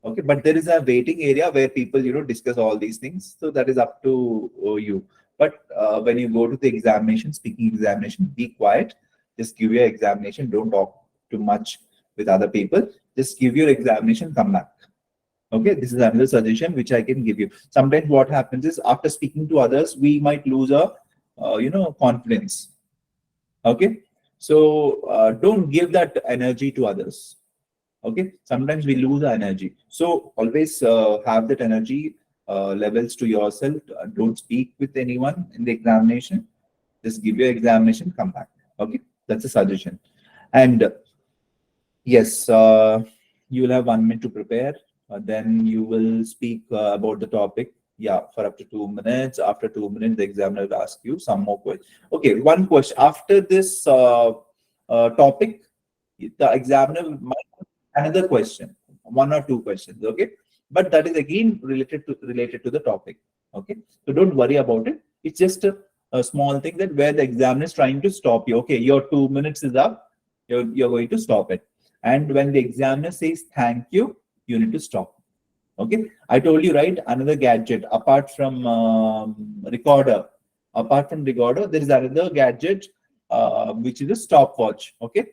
Okay, but there is a waiting area where people, discuss all these things. So that is up to you. But when you go to the examination, speaking examination, be quiet. Just give your examination. Don't talk too much with other people. Just give your examination, come back. Okay, this is another suggestion which I can give you. Sometimes what happens is, after speaking to others, we might lose our, confidence. Okay, so don't give that energy to others. Okay, sometimes we lose our energy. So always have that energy levels to yourself. Don't speak with anyone in the examination. Just give your examination, come back. Okay, that's a suggestion. And yes, you will have 1 minute to prepare. Then you will speak about the topic. Yeah, for up to 2 minutes. After 2 minutes, the examiner will ask you some more questions. Okay, one question. After this topic, the examiner might another question, 1 or 2 questions. Okay, but that is again related to the topic. Okay, so don't worry about it. It's just a small thing that where the examiner is trying to stop you. Okay, your 2 minutes is up. You're going to stop it. And when the examiner says thank you, you need to stop. Okay, I told you, right? Another gadget apart from recorder. Apart from recorder, there is another gadget which is a stopwatch. Okay,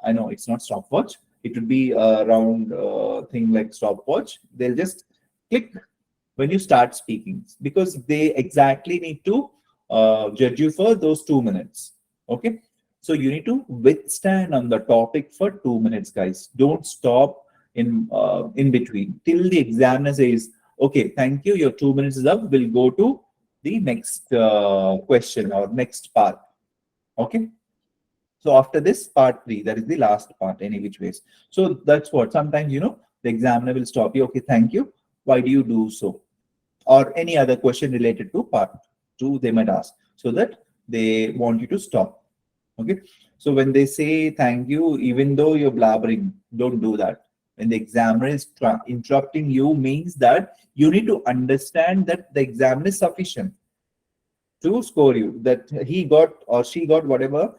I know it's not stopwatch. It would be a round thing like stopwatch. They'll just click when you start speaking, because they exactly need to judge you for those 2 minutes. Okay, so you need to withstand on the topic for 2 minutes, guys. Don't stop in between till the examiner says, okay, thank you, your 2 minutes is up. We'll go to the next question or next part. Okay, so after this part 3, that is the last part, any which ways. So that's what sometimes, the examiner will stop you. Okay, thank you, why do you do so? Or any other question related to part 2 they might ask, so that they want you to stop. Okay, so when they say thank you, even though you're blabbering, don't do that. When the examiner is interrupting you, means that you need to understand that the examiner is sufficient to score you, that he got or she got whatever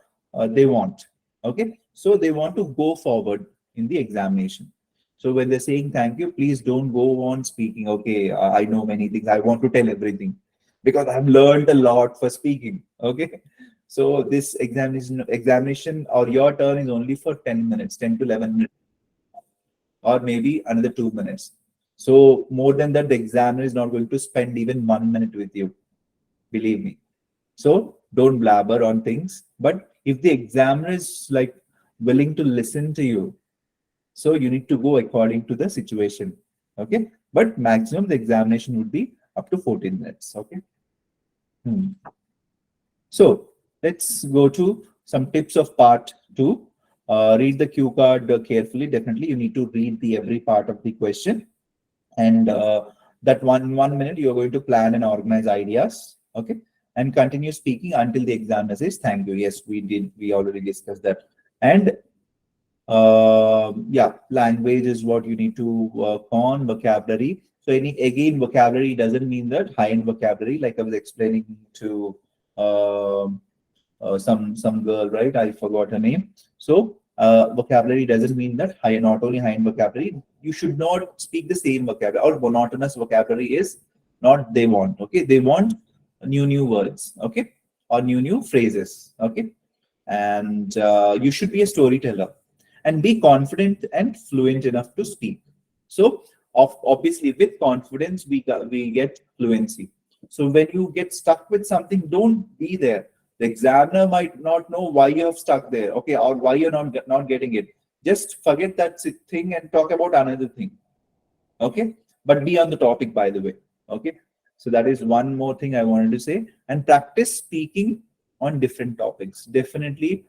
they want. Okay, so they want to go forward in the examination. So when they're saying thank you, please don't go on speaking. Okay, I know many things. I want to tell everything because I've learned a lot for speaking. Okay, so this examination or your turn is only for 10 minutes, 10 to 11 minutes, or maybe another 2 minutes. So more than that, the examiner is not going to spend even 1 minute with you. Believe me. So don't blabber on things. But if the examiner is like willing to listen to you, so you need to go according to the situation. Okay. But maximum the examination would be up to 14 minutes. Okay. So let's go to some tips of part two. Read the cue card carefully. Definitely, you need to read the every part of the question, and that one minute you are going to plan and organize ideas. Okay, and continue speaking until the examiner says thank you. Yes, we did. We already discussed that. And yeah, language is what you need to work on. Vocabulary. So again, vocabulary doesn't mean that high-end vocabulary, like I was explaining to some girl, right? I forgot her name. So vocabulary doesn't mean that not only high-end vocabulary. You should not speak the same vocabulary, or monotonous vocabulary is not they want. Okay, they want new words. Okay, or new phrases. Okay, and you should be a storyteller and be confident and fluent enough to speak. So obviously with confidence we get fluency. So when you get stuck with something, don't be there. The examiner might not know why you have stuck there, okay, or why you're not getting it. Just forget that thing and talk about another thing. Okay, but be on the topic, by the way. Okay, so that is one more thing I wanted to say. And practice speaking on different topics. Definitely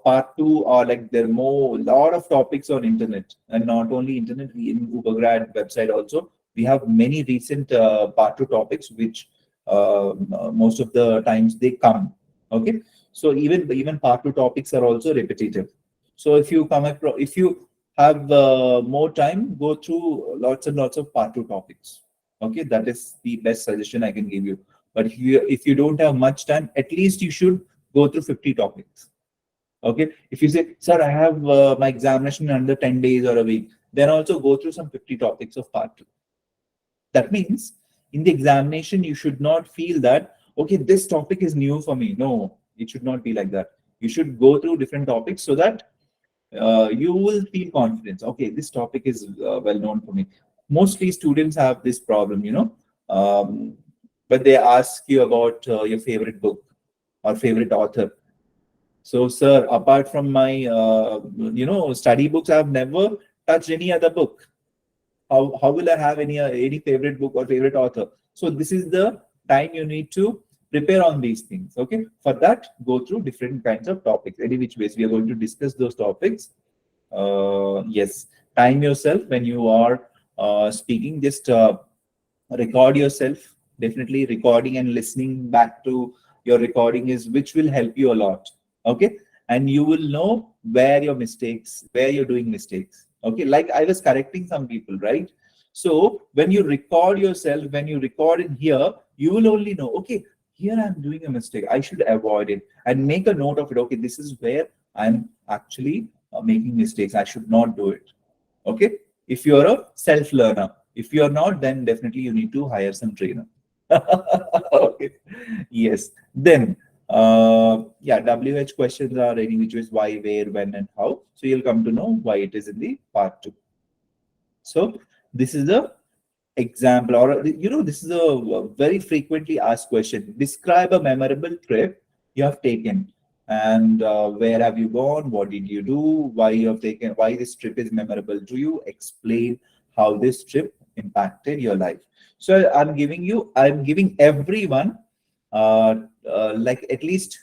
part two, or like there are lot of topics on internet, and not only internet, in Ubergrad website also we have many recent part two topics which most of the times they come. Okay, so even part two topics are also repetitive. So if you if you have more time, go through lots and lots of part two topics. Okay, that is the best suggestion I can give you. But if you don't have much time, at least you should go through 50 topics. Okay, if you say, sir, I have my examination in under 10 days or a week, then also go through some 50 topics of part two. That means in the examination, you should not feel that, okay, this topic is new for me. No, it should not be like that. You should go through different topics so that you will feel confidence. Okay, this topic is well known for me. Mostly students have this problem, but they ask you about your favorite book or favorite author. So, sir, apart from my, study books, I've never touched any other book. How will I have any favorite book or favorite author? So this is the time you need to prepare on these things. Okay, for that, go through different kinds of topics. Any which ways, we are going to discuss those topics. Yes, time yourself when you are speaking. Just record yourself. Definitely recording and listening back to your recording is which will help you a lot. Okay, and you will know where you're doing mistakes. Okay, like I was correcting some people, right? So when you record yourself, when you record in here, you will only know, okay, here I'm doing a mistake, I should avoid it, and make a note of it. Okay, this is where I'm actually making mistakes, I should not do it. Okay, if you're a self-learner. If you're not, then definitely you need to hire some trainer. Okay, yes. Then yeah, WH questions are any which is why, where, when, and how. So you'll come to know why it is in the part two. So this is the example, or this is a very frequently asked question. Describe a memorable trip you have taken, and where have you gone? What did you do? Why you have taken? Why this trip is memorable to you? Explain how this trip impacted your life. So I'm giving everyone like at least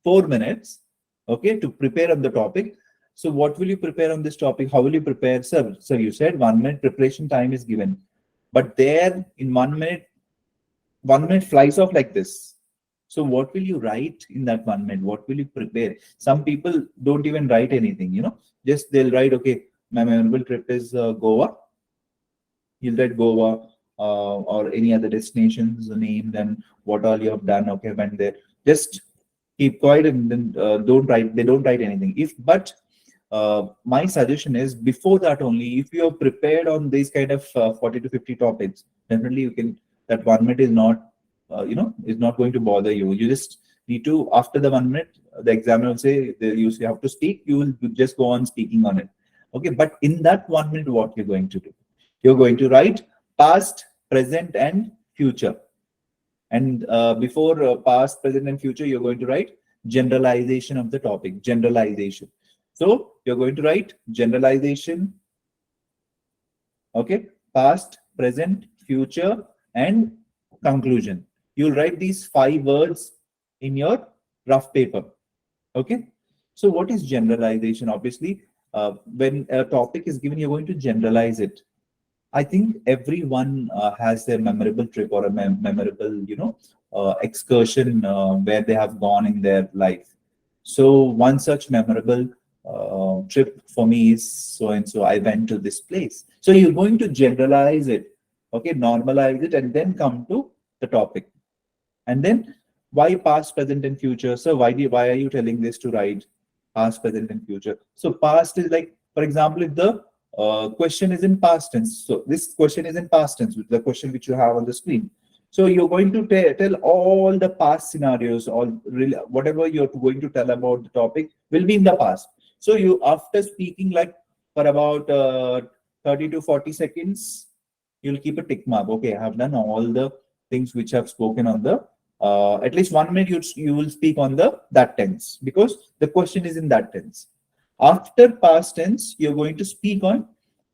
4 minutes, okay, to prepare on the topic. So what will you prepare on this topic? How will you prepare, sir? So you said 1 minute preparation time is given, but there in 1 minute, 1 minute flies off like this. So what will you write in that 1 minute? What will you prepare? Some people don't even write anything, just they'll write, okay, my memorable trip is Goa. You'll write Goa or any other destinations name, then what all you have done, okay, when there. Just keep quiet and then don't write. They don't write anything. But my suggestion is before that only, if you're prepared on these kind of 40 to 50 topics, definitely you can, that 1 minute is not, is not going to bother you. You just need to, after the 1 minute, the examiner will say, you have to speak, you will just go on speaking on it. Okay, but in that 1 minute, what you're going to do? You're going to write past, present, and future. And before past, present, and future, you're going to write generalization of the topic, generalization. So you're going to write generalization, okay, past, present, future, and conclusion. You'll write these 5 words in your rough paper, okay? So what is generalization? Obviously, when a topic is given, you're going to generalize it. I think everyone has their memorable trip or a memorable, excursion where they have gone in their life. So one such memorable trip for me is so and so. I went to this place. So you're going to generalize it, okay, normalize it, and then come to the topic. And then why past, present, and future? So why are you telling this to write past, present, and future? So past is like, for example, if the question is in past tense. So this question is in past tense, the question which you have on the screen. So you're going to tell all the past scenarios, all really whatever you're going to tell about the topic will be in the past. So you, after speaking like for about 30 to 40 seconds, you'll keep a tick mark. Okay, I have done all the things which I've spoken on the at least 1 minute. You will speak on the that tense because the question is in that tense. After past tense, you're going to speak on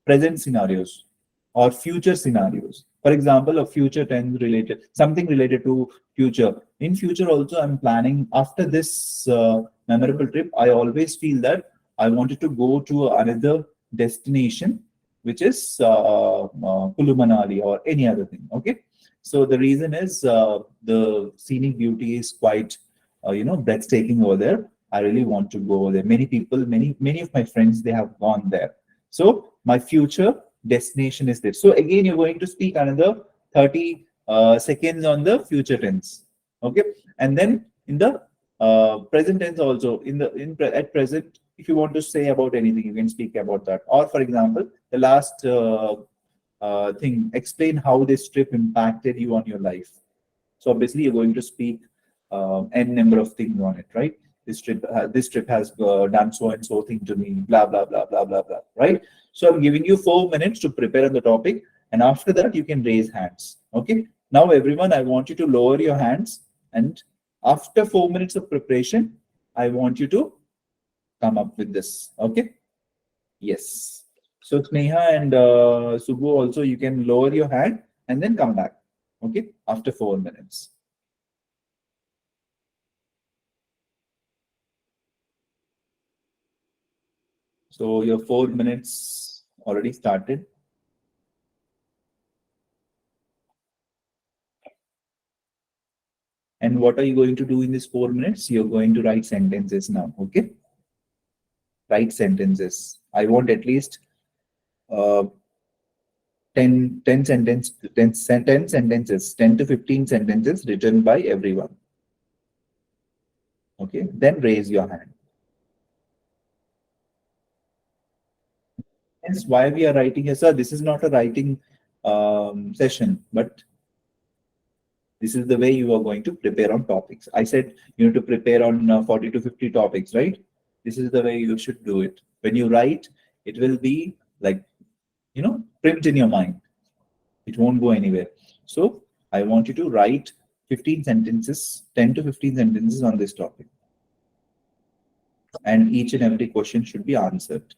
present scenarios or future scenarios. For example, a future tense related, something related to future. In future also, I'm planning after this memorable trip, I always feel that I wanted to go to another destination, which is Kulu Manali or any other thing. Okay. So the reason is the scenic beauty is quite, breathtaking over there. I really want to go there. Many people, many of my friends, they have gone there. So my future destination is this. So again, you're going to speak another 30 seconds on the future tense. Okay, and then in the present tense also, at present, if you want to say about anything, you can speak about that. Or for example, the last thing, explain how this trip impacted you on your life. So obviously, you're going to speak n number of things on it, right? This trip has done so and so thing to me, blah blah blah blah blah blah, right? So I'm giving you 4 minutes to prepare on the topic, and after that you can raise hands. Okay. Now everyone, I want you to lower your hands, and after 4 minutes of preparation, I want you to come up with this. Okay. Yes. So Sneha and Subbu also, you can lower your hand and then come back. Okay. After 4 minutes. So your 4 minutes already started. And what are you going to do in this 4 minutes? You're going to write sentences now. Okay. Write sentences. I want at least uh, 10 sentences, 10 to 15 sentences written by everyone. Okay. Then raise your hand. Hence, why we are writing here, sir? This is not a writing session, but this is the way you are going to prepare on topics. I said you need to prepare on 40 to 50 topics, right? This is the way you should do it. When you write, it will be like, print in your mind. It won't go anywhere. So I want you to write 15 sentences, 10 to 15 sentences on this topic. And each and every question should be answered.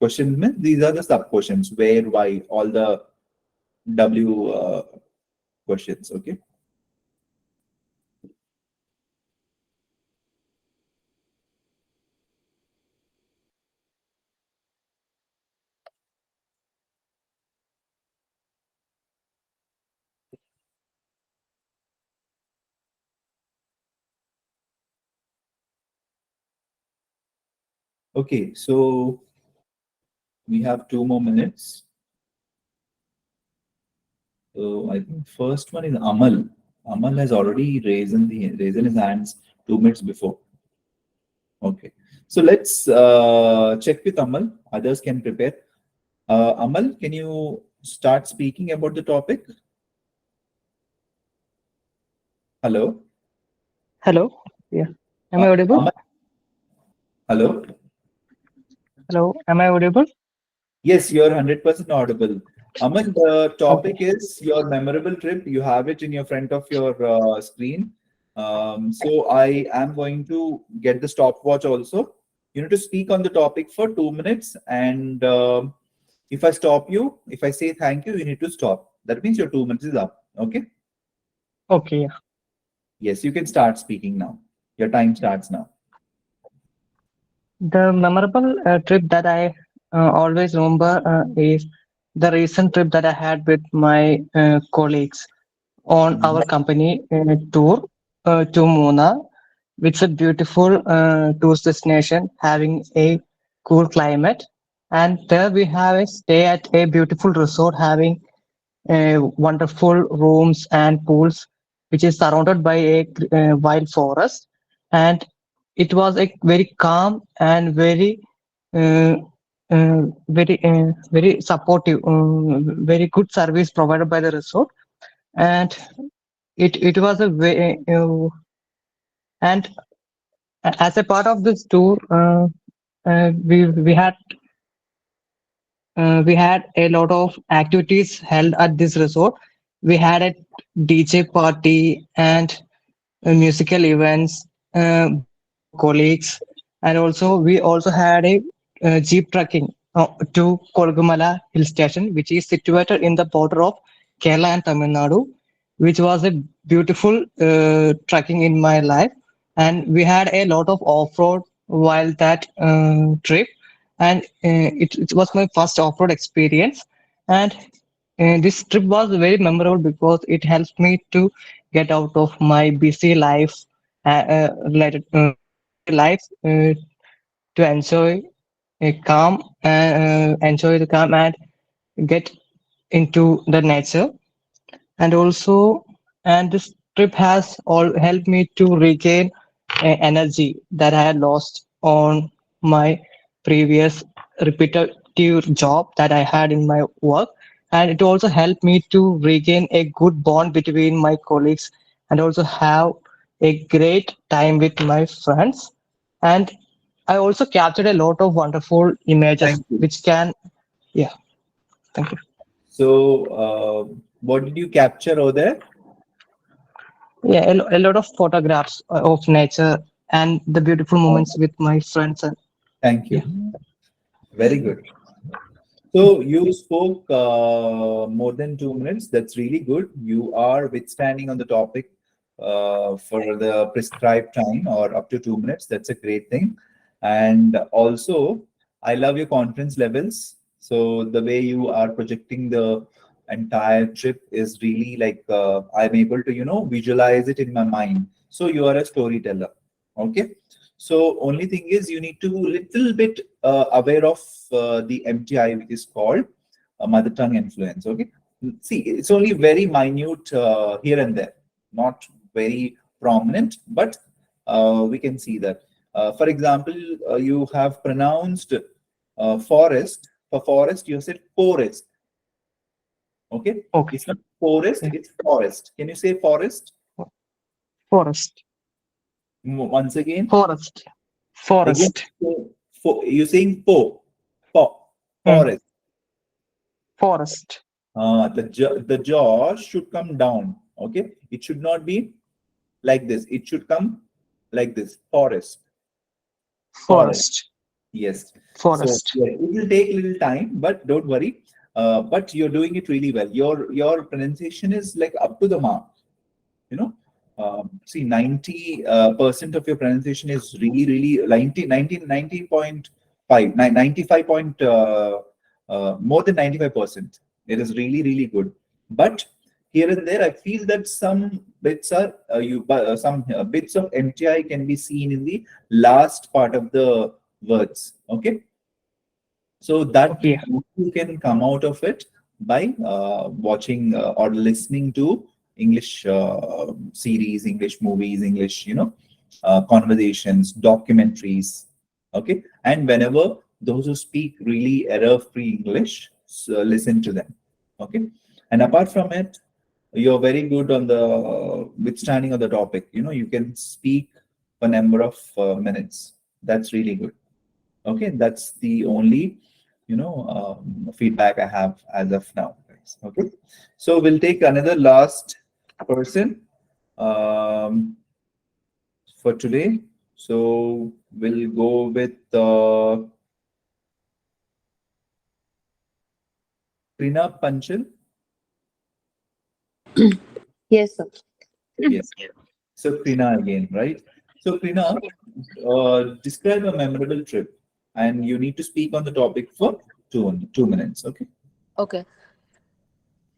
Questions means these are the sub questions, where, why, all the W questions. Okay. Okay, so we have 2 more minutes. So I think first one is Amal. Amal has already raised his hands 2 minutes before. Okay. So let's check with Amal. Others can prepare. Amal, can you start speaking about the topic? Hello. Hello. Yeah. Am I audible? Amal. Hello. Hello. Am I audible? Yes, you're 100% audible. Amal, the topic Okay. is your memorable trip. You have it in your front of your screen. So I am going to get the stopwatch also. You need to speak on the topic for 2 minutes. And if I stop you, if I say thank you, you need to stop. That means your 2 minutes is up. Okay. Okay. Yeah. Yes, you can start speaking now. Your time starts now. The memorable trip that I always remember is the recent trip that I had with my colleagues on Mhm. our company tour to Muna. It's a beautiful tourist destination having a cool climate. And there we have a stay at a beautiful resort having wonderful rooms and pools, which is surrounded by a wild forest. And it was a very calm and uh, very supportive, very good service provided by the resort. And it was a way, and as a part of this tour, we had a lot of activities held at this resort. We had a DJ party and musical events by our colleagues, and also we also had a jeep trekking to Kolgumala hill station, which is situated in the border of Kerala and Tamil Nadu, which was a beautiful trekking in my life. And we had a lot of off-road while that trip, and it was my first off-road experience. And this trip was very memorable because it helped me to get out of my busy life, related busy life, to enjoy the calm and get into the nature. And also, and this trip has all helped me to regain energy that I had lost on my previous repetitive job that I had in my work. And it also helped me to regain a good bond between my colleagues and also have a great time with my friends. And I also captured a lot of wonderful images Thank you. which can, yeah, thank you. So, what did you capture over there? Yeah, a lot of photographs of nature and the beautiful moments with my friends. And Thank yeah, you. Very good. So you spoke more than 2 minutes. That's really good. You are withstanding on the topic for the prescribed time or up to 2 minutes. That's a great thing. And also, I love your confidence levels. So the way you are projecting the entire trip is really like I'm able to, visualize it in my mind. So you are a storyteller. Okay. So only thing is you need to little bit aware of the MTI, which is called mother tongue influence. Okay, see, it's only very minute here and there, not very prominent, but we can see that. For example, you have pronounced forest. For forest, you said forest. Okay, okay, it's not forest, yeah, it's forest. Can you say forest forest, once again? forest, Again, forest, you're saying mm, forest. forest, The jaw should come down. Okay, it should not be like this. It should come like this. Forest. forest, Yes. So forest. yeah, it will take a little time, but don't worry. But you're doing it really well. Your pronunciation is like up to the mark. You know, see, 90% of your pronunciation is really 90.5, 95 point, more than 95%. It is really good. But here and there, I feel that some bits are some bits of MTI can be seen in the last part of the words. Okay, so that Okay, you can come out of it by watching or listening to English series, English movies, English, conversations, documentaries. Okay, and whenever those who speak really error-free English, so listen to them. Okay, and apart from it, you're very good on the withstanding of the topic. You can speak a number of minutes. That's really good. Okay, that's the only feedback I have as of now, guys. Okay, so we'll take another last person for today. So we'll go with Prina Panchal. Yes, sir. Yes. So Prina again, right? So Prina, describe a memorable trip, and you need to speak on the topic for 2 minutes. Okay. Okay.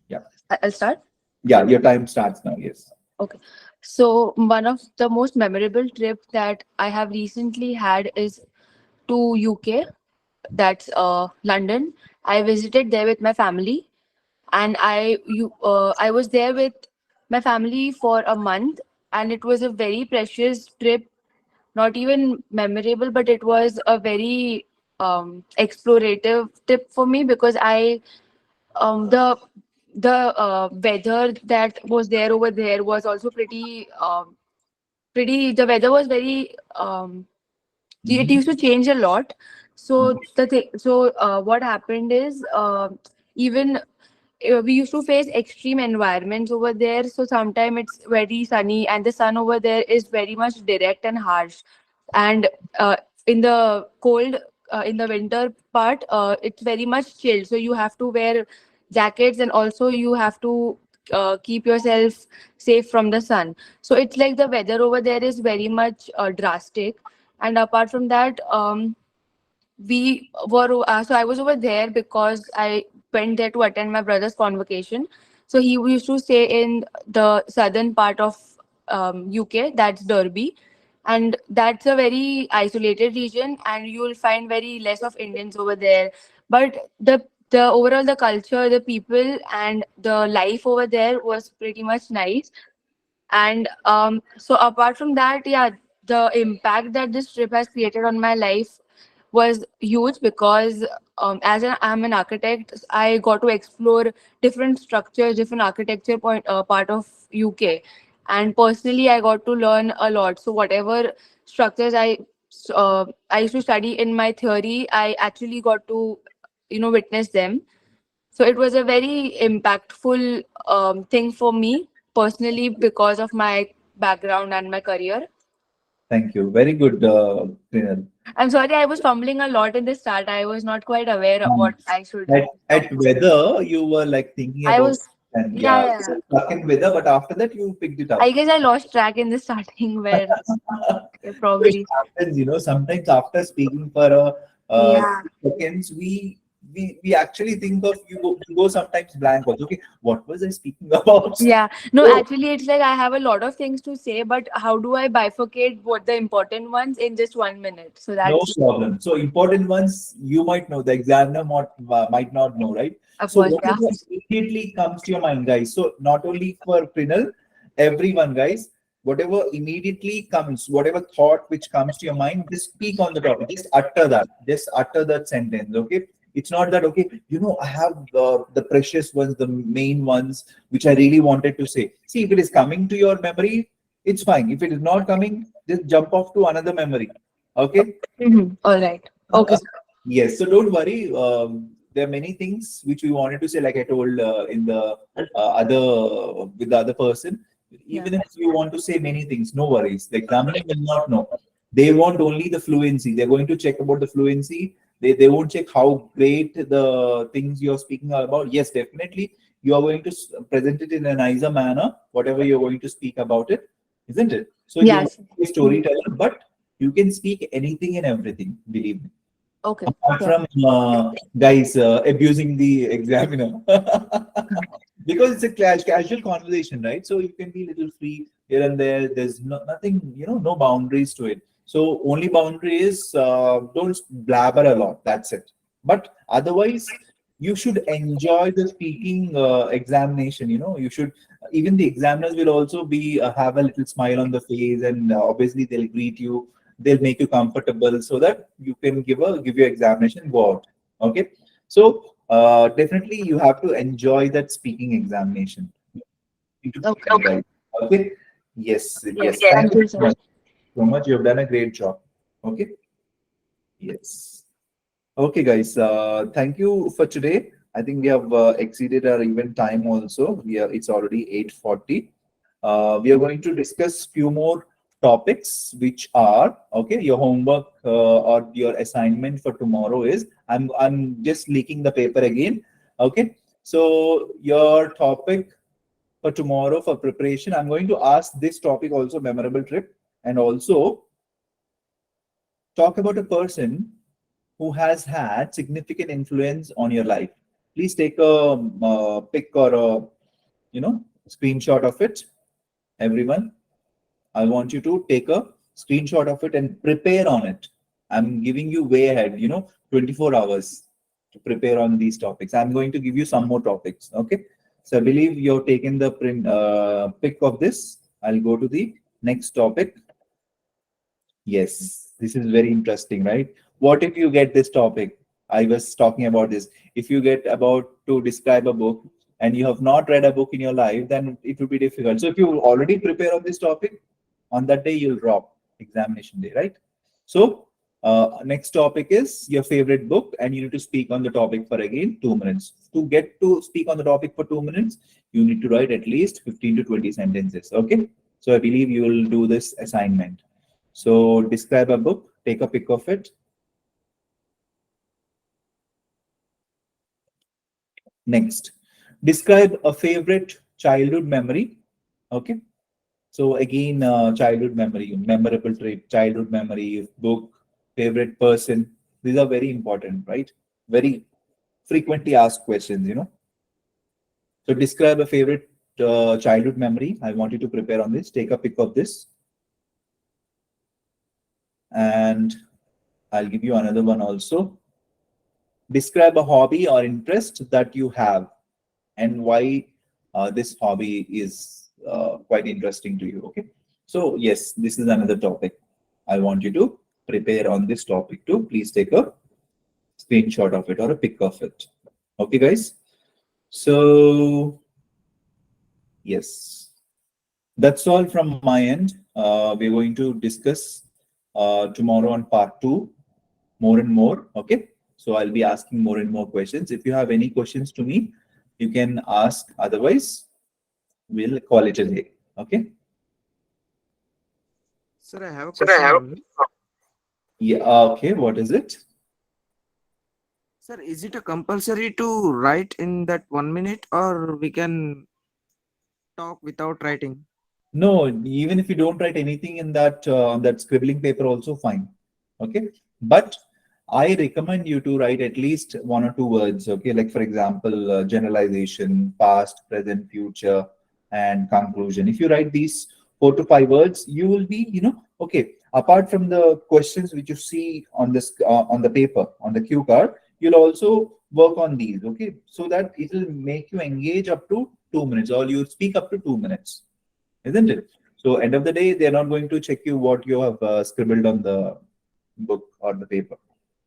Yeah. I'll start. Yeah. Your time starts now. Yes. Okay. So one of the most memorable trips that I have recently had is to UK. That's London. I visited there with my family, and I was there with my family for a month, and it was a very precious trip. Not even memorable, but it was a very explorative trip for me because I the weather that was there over there was also pretty. The weather was very it Mhm. used to change a lot. So what happened is even we used to face extreme environments over there. So sometimes it's very sunny, and the sun over there is very much direct and harsh. And in the cold, in the winter part, it's very much chilled. So you have to wear jackets, and also you have to keep yourself safe from the sun. So it's like the weather over there is very much drastic. And apart from that, we were so I was over there because I went there to attend my brother's convocation. So he used to stay in the southern part of UK, that's Derby, and that's a very isolated region, and you will find very less of Indians over there. But the overall the culture, the people, and the life over there was pretty much nice. And so apart from that, yeah, the impact that this trip has created on my life was huge because I'm an architect, I got to explore different structures, different architecture part of UK, and personally I got to learn a lot. So whatever structures I used to study in my theory, I actually got to witness them. So it was a very impactful thing for me personally because of my background and my career. Thank you. Very good, Prina. I'm sorry, I was fumbling a lot in the start. I was not quite aware of what I should At talk about. weather, you were like thinking I about, was, and yeah, yeah, yeah. so stuck in weather, but after that you picked it I up. guess I lost track in the starting where yeah, It probably. happens, sometimes after speaking for Yeah. seconds, we actually think of you go sometimes blank also. Okay, what was I speaking about? Yeah. No, So, actually, it's like I have a lot of things to say, but how do I bifurcate what the important ones in just 1 minute? So no that's, problem. So important ones you might know, the examiner might not know, right? of So course, yeah. whatever immediately comes to your mind, guys. So not only for Prinal, everyone, guys, whatever immediately comes, whatever thought which comes to your mind, just speak on the topic. Just utter that. Just utter that sentence. Okay. It's not that okay. I have the precious ones, the main ones, which I really wanted to say. See, if it is coming to your memory, it's fine. If it is not coming, just jump off to another memory. Okay. All right. Okay, sir. Yes, so don't worry. There are many things which we wanted to say, like I told in the other with the other person. Yeah. Even if you want to say many things, no worries. The examiner will not know. They want only the fluency. They're going to check about the fluency. They won't check how great the things you're speaking are about. Yes, definitely. You are going to present it in a nicer manner, whatever you're going to speak about it, isn't it? So you're Yes. a storyteller, but you can speak anything and everything, believe me. Okay. Apart Yeah. from guys abusing the examiner, because it's a casual conversation, right? So you can be a little free here and there. There's nothing, no boundaries to it. So only boundary is don't blabber a lot. That's it. But otherwise, you should enjoy the speaking examination. You should. Even the examiners will also be have a little smile on the face, and obviously they'll greet you. they'll make you comfortable so that you can give your examination, go out. Okay, so definitely you have to enjoy that speaking examination. Okay. Right. Okay. Yes. Yes. Yes. Thank Thank you you, so sir. much. So much. You've done a great job. Okay. Yes. Okay, guys. Thank you for today. I think we have exceeded our event time also. It's already 8:40. We are going to discuss few more topics, which are okay. Your homework or your assignment for tomorrow is I'm just leaking the paper again. Okay. So your topic for tomorrow for preparation, I'm going to ask this topic also, memorable trip, and also talk about a person who has had significant influence on your life. Please take a pic or a screenshot of it, everyone. I want you to take a screenshot of it and prepare on it. I'm giving you way ahead, 24 hours to prepare on these topics. I'm going to give you some more topics. Okay. So I believe you're taking the print pic of this. I'll go to the next topic. Yes, this is very interesting, right? What if you get this topic? I was talking about this. If you get about to describe a book and you have not read a book in your life, then it will be difficult. So if you already prepare on this topic, on that day you'll drop examination day, right? So next topic is your favorite book, and you need to speak on the topic for again 2 minutes. To get to speak on the topic for 2 minutes, you need to write at least 15 to 20 sentences. Okay. So I believe you will do this assignment. So describe a book, take a pic of it. Next, describe a favorite childhood memory. Okay. So again, childhood memory, memorable trip, childhood memory, book, favorite person. These are very important, right? Very frequently asked questions. So describe a favorite childhood memory. I want you to prepare on this. Take a pic of this. And I'll give you another one also. Describe a hobby or interest that you have and why this hobby is quite interesting to you. Okay. So yes, this is another topic. I want you to prepare on this topic too. Please take a screenshot of it or a pic of it. Okay, guys. So yes, that's all from my end. We're going to discuss tomorrow on part 2 more and more. Okay. So I'll be asking more and more questions. If you have any questions to me, you can ask. Otherwise, we'll call it a day. Okay. Sir, I have a question only. Yeah. Okay. What is it? Sir, is it a compulsory to write in that 1 minute, or we can talk without writing? No, even if you don't write anything in that on that scribbling paper, also fine. Okay. But I recommend you to write at least 1 or 2 words. Okay. Like for example, generalization, past, present, future, and conclusion. If you write these 4 to 5 words, you will be, okay. Apart from the questions which you see on this on the paper on the cue card, you'll also work on these. Okay, so that it will make you engage up to 2 minutes, or you speak up to 2 minutes, isn't it? So end of the day, they're not going to check you what you have scribbled on the book or the paper.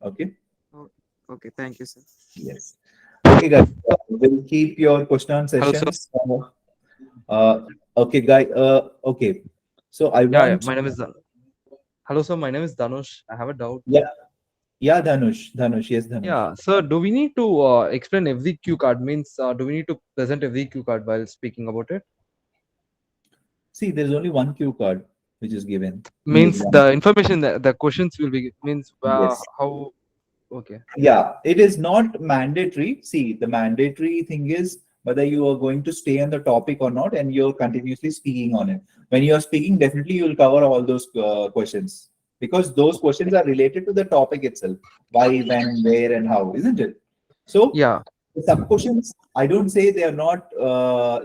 Okay. Oh, okay, thank you, sir. Yes. Okay, guys. We'll keep your question and Hello, sir. sessions. Okay, guy. Okay. So I Yeah, want. my name is Hello, sir. My name is Dhanush. I have a doubt. Yeah. Yeah, Dhanush. Dhanush. Yes, Dhanush. Yeah, sir. Do we need to explain every cue card? Means, do we need to present every cue card while speaking about it? See, there's only one cue card which is given in the Means exam. the information that the questions will be means Yes. how. Okay. Yeah, it is not mandatory. See, the mandatory thing is whether you are going to stay on the topic or not, and you're continuously speaking on it. When you're speaking, definitely you'll cover all those questions because those questions are related to the topic itself. Why, when, where, and how, isn't it? So Yeah. the sub questions, I don't say they are not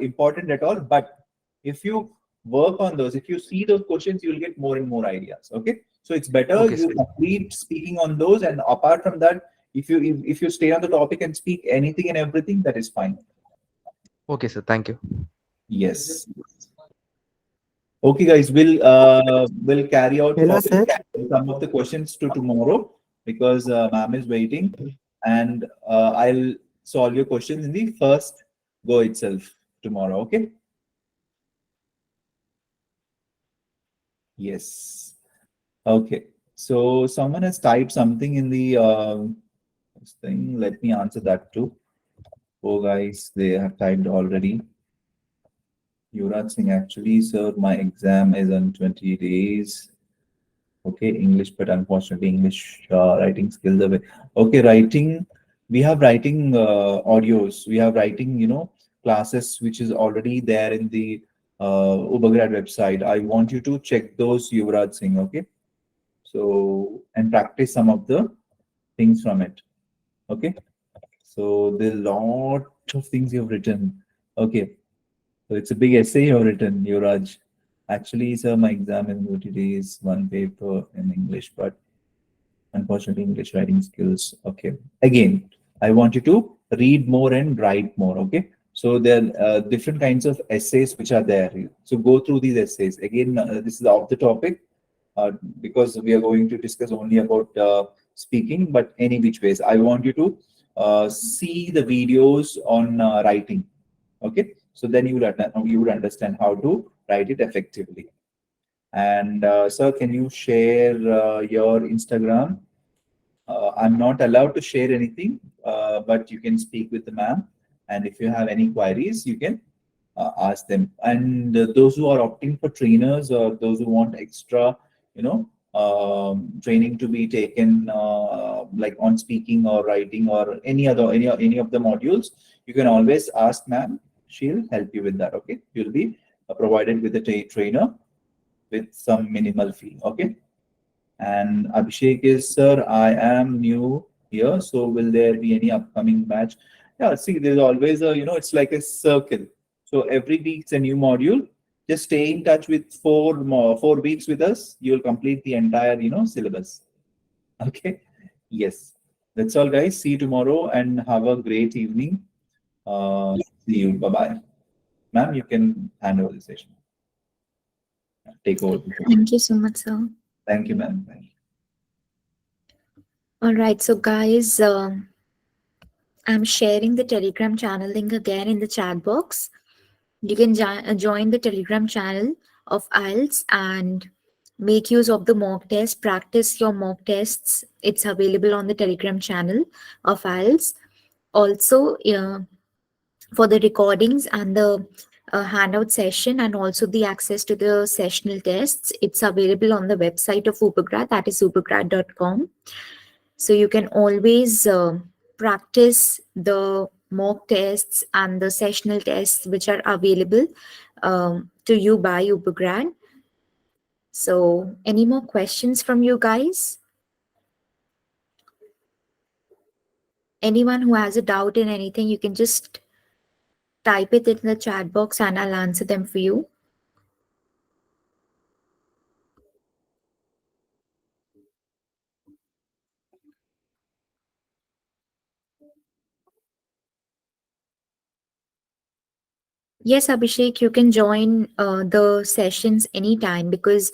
important at all, but if you work on those, if you see those questions, you'll get more and more ideas. Okay, so it's better Okay, you sir. complete speaking on those, and apart from that, if you stay on the topic and speak anything and everything, that is fine. Okay, sir. Thank you. Yes. Okay, guys, we'll carry out Hello, forward sir. some of the questions to tomorrow because ma'am is waiting, and I'll solve your questions in the first go itself tomorrow. Okay. Yes. Okay. So someone has typed something in the this thing. Let me answer that too. Oh, guys, they have typed already. Yuvraj Singh, actually, sir, my exam is on 20 days. Okay, English, but unfortunately, English writing skills are okay. Writing, we have writing audios. We have writing, classes which is already there in the Ubergrad website. I want you to check those, Yuvraj Singh. Okay, so and practice some of the things from it. Okay, so there's a lot of things you've written. Okay, so it's a big essay you've written, Yuvraj. Actually, sir, my exam in 30 days, one paper in English, but unfortunately, English writing skills. Okay. Again, I want you to read more and write more. Okay. So there are different kinds of essays which are there. So go through these essays. Again, this is off the topic because we are going to discuss only about speaking, but any which ways. I want you to see the videos on writing. Okay. So then you would understand how to write it effectively. And sir, can you share your Instagram? I'm not allowed to share anything, but you can speak with the ma'am. And if you have any queries, you can ask them. And those who are opting for trainers or those who want extra, training to be taken, like on speaking or writing or any of the modules, you can always ask ma'am. She'll help you with that. Okay, you'll be provided with a trainer with some minimal fee. Okay. And Abhishek is, sir, I am new here, so will there be any upcoming batch? Yeah, see, there's always a, it's like a circle. So every week's a new module. Just stay in touch with 4 weeks with us. You'll complete the entire, syllabus. Okay. Yes. That's all, guys. See you tomorrow and have a great evening. See you. Bye bye. Ma'am, you can hand over the session. Take over. Thank you so much, sir. Thank you, ma'am. Thank you. All right, so guys, I'm sharing the Telegram channel link again in the chat box. You can join the Telegram channel of IELTS and make use of the mock test, practice your mock tests. It's available on the Telegram channel of IELTS. Also, for the recordings and the handout session and also the access to the sessional tests, it's available on the website of Ubergrad, that is ubergrad.com. So you can always practice the mock tests and the sessional tests which are available to you by Ubergrad. So any more questions from you guys? Anyone who has a doubt in anything, you can just type it in the chat box and I'll answer them for you. Yes, Abhishek, you can join the sessions anytime because,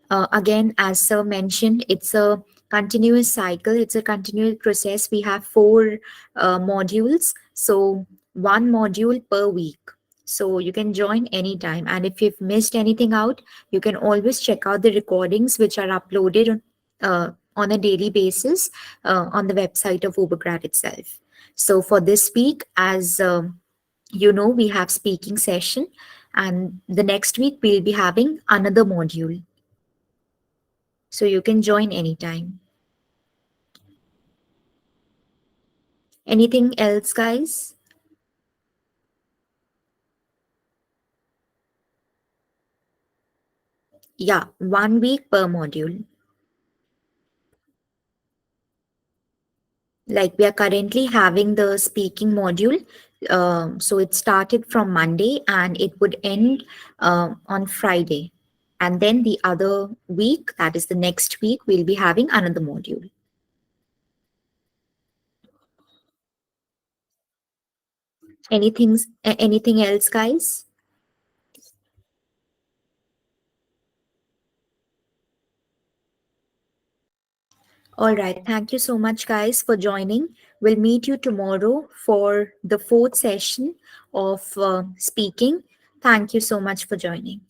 again, as Sir mentioned, it's a continuous cycle, it's a continual process. We have 4 modules, so 1 module per week. So you can join anytime. And if you've missed anything out, you can always check out the recordings which are uploaded on a daily basis on the website of Ubergrad itself. So for this week, as we have speaking session, and the next week we'll be having another module, so you can join anytime. Anything else, guys? Yeah, 1 week per module. Like we are currently having the speaking module, so it started from Monday and it would end on Friday, and then the other week, that is the next week, we'll be having another module. Anything else, guys? All right. Thank you so much, guys, for joining. We'll meet you tomorrow for the fourth session of speaking. Thank you so much for joining.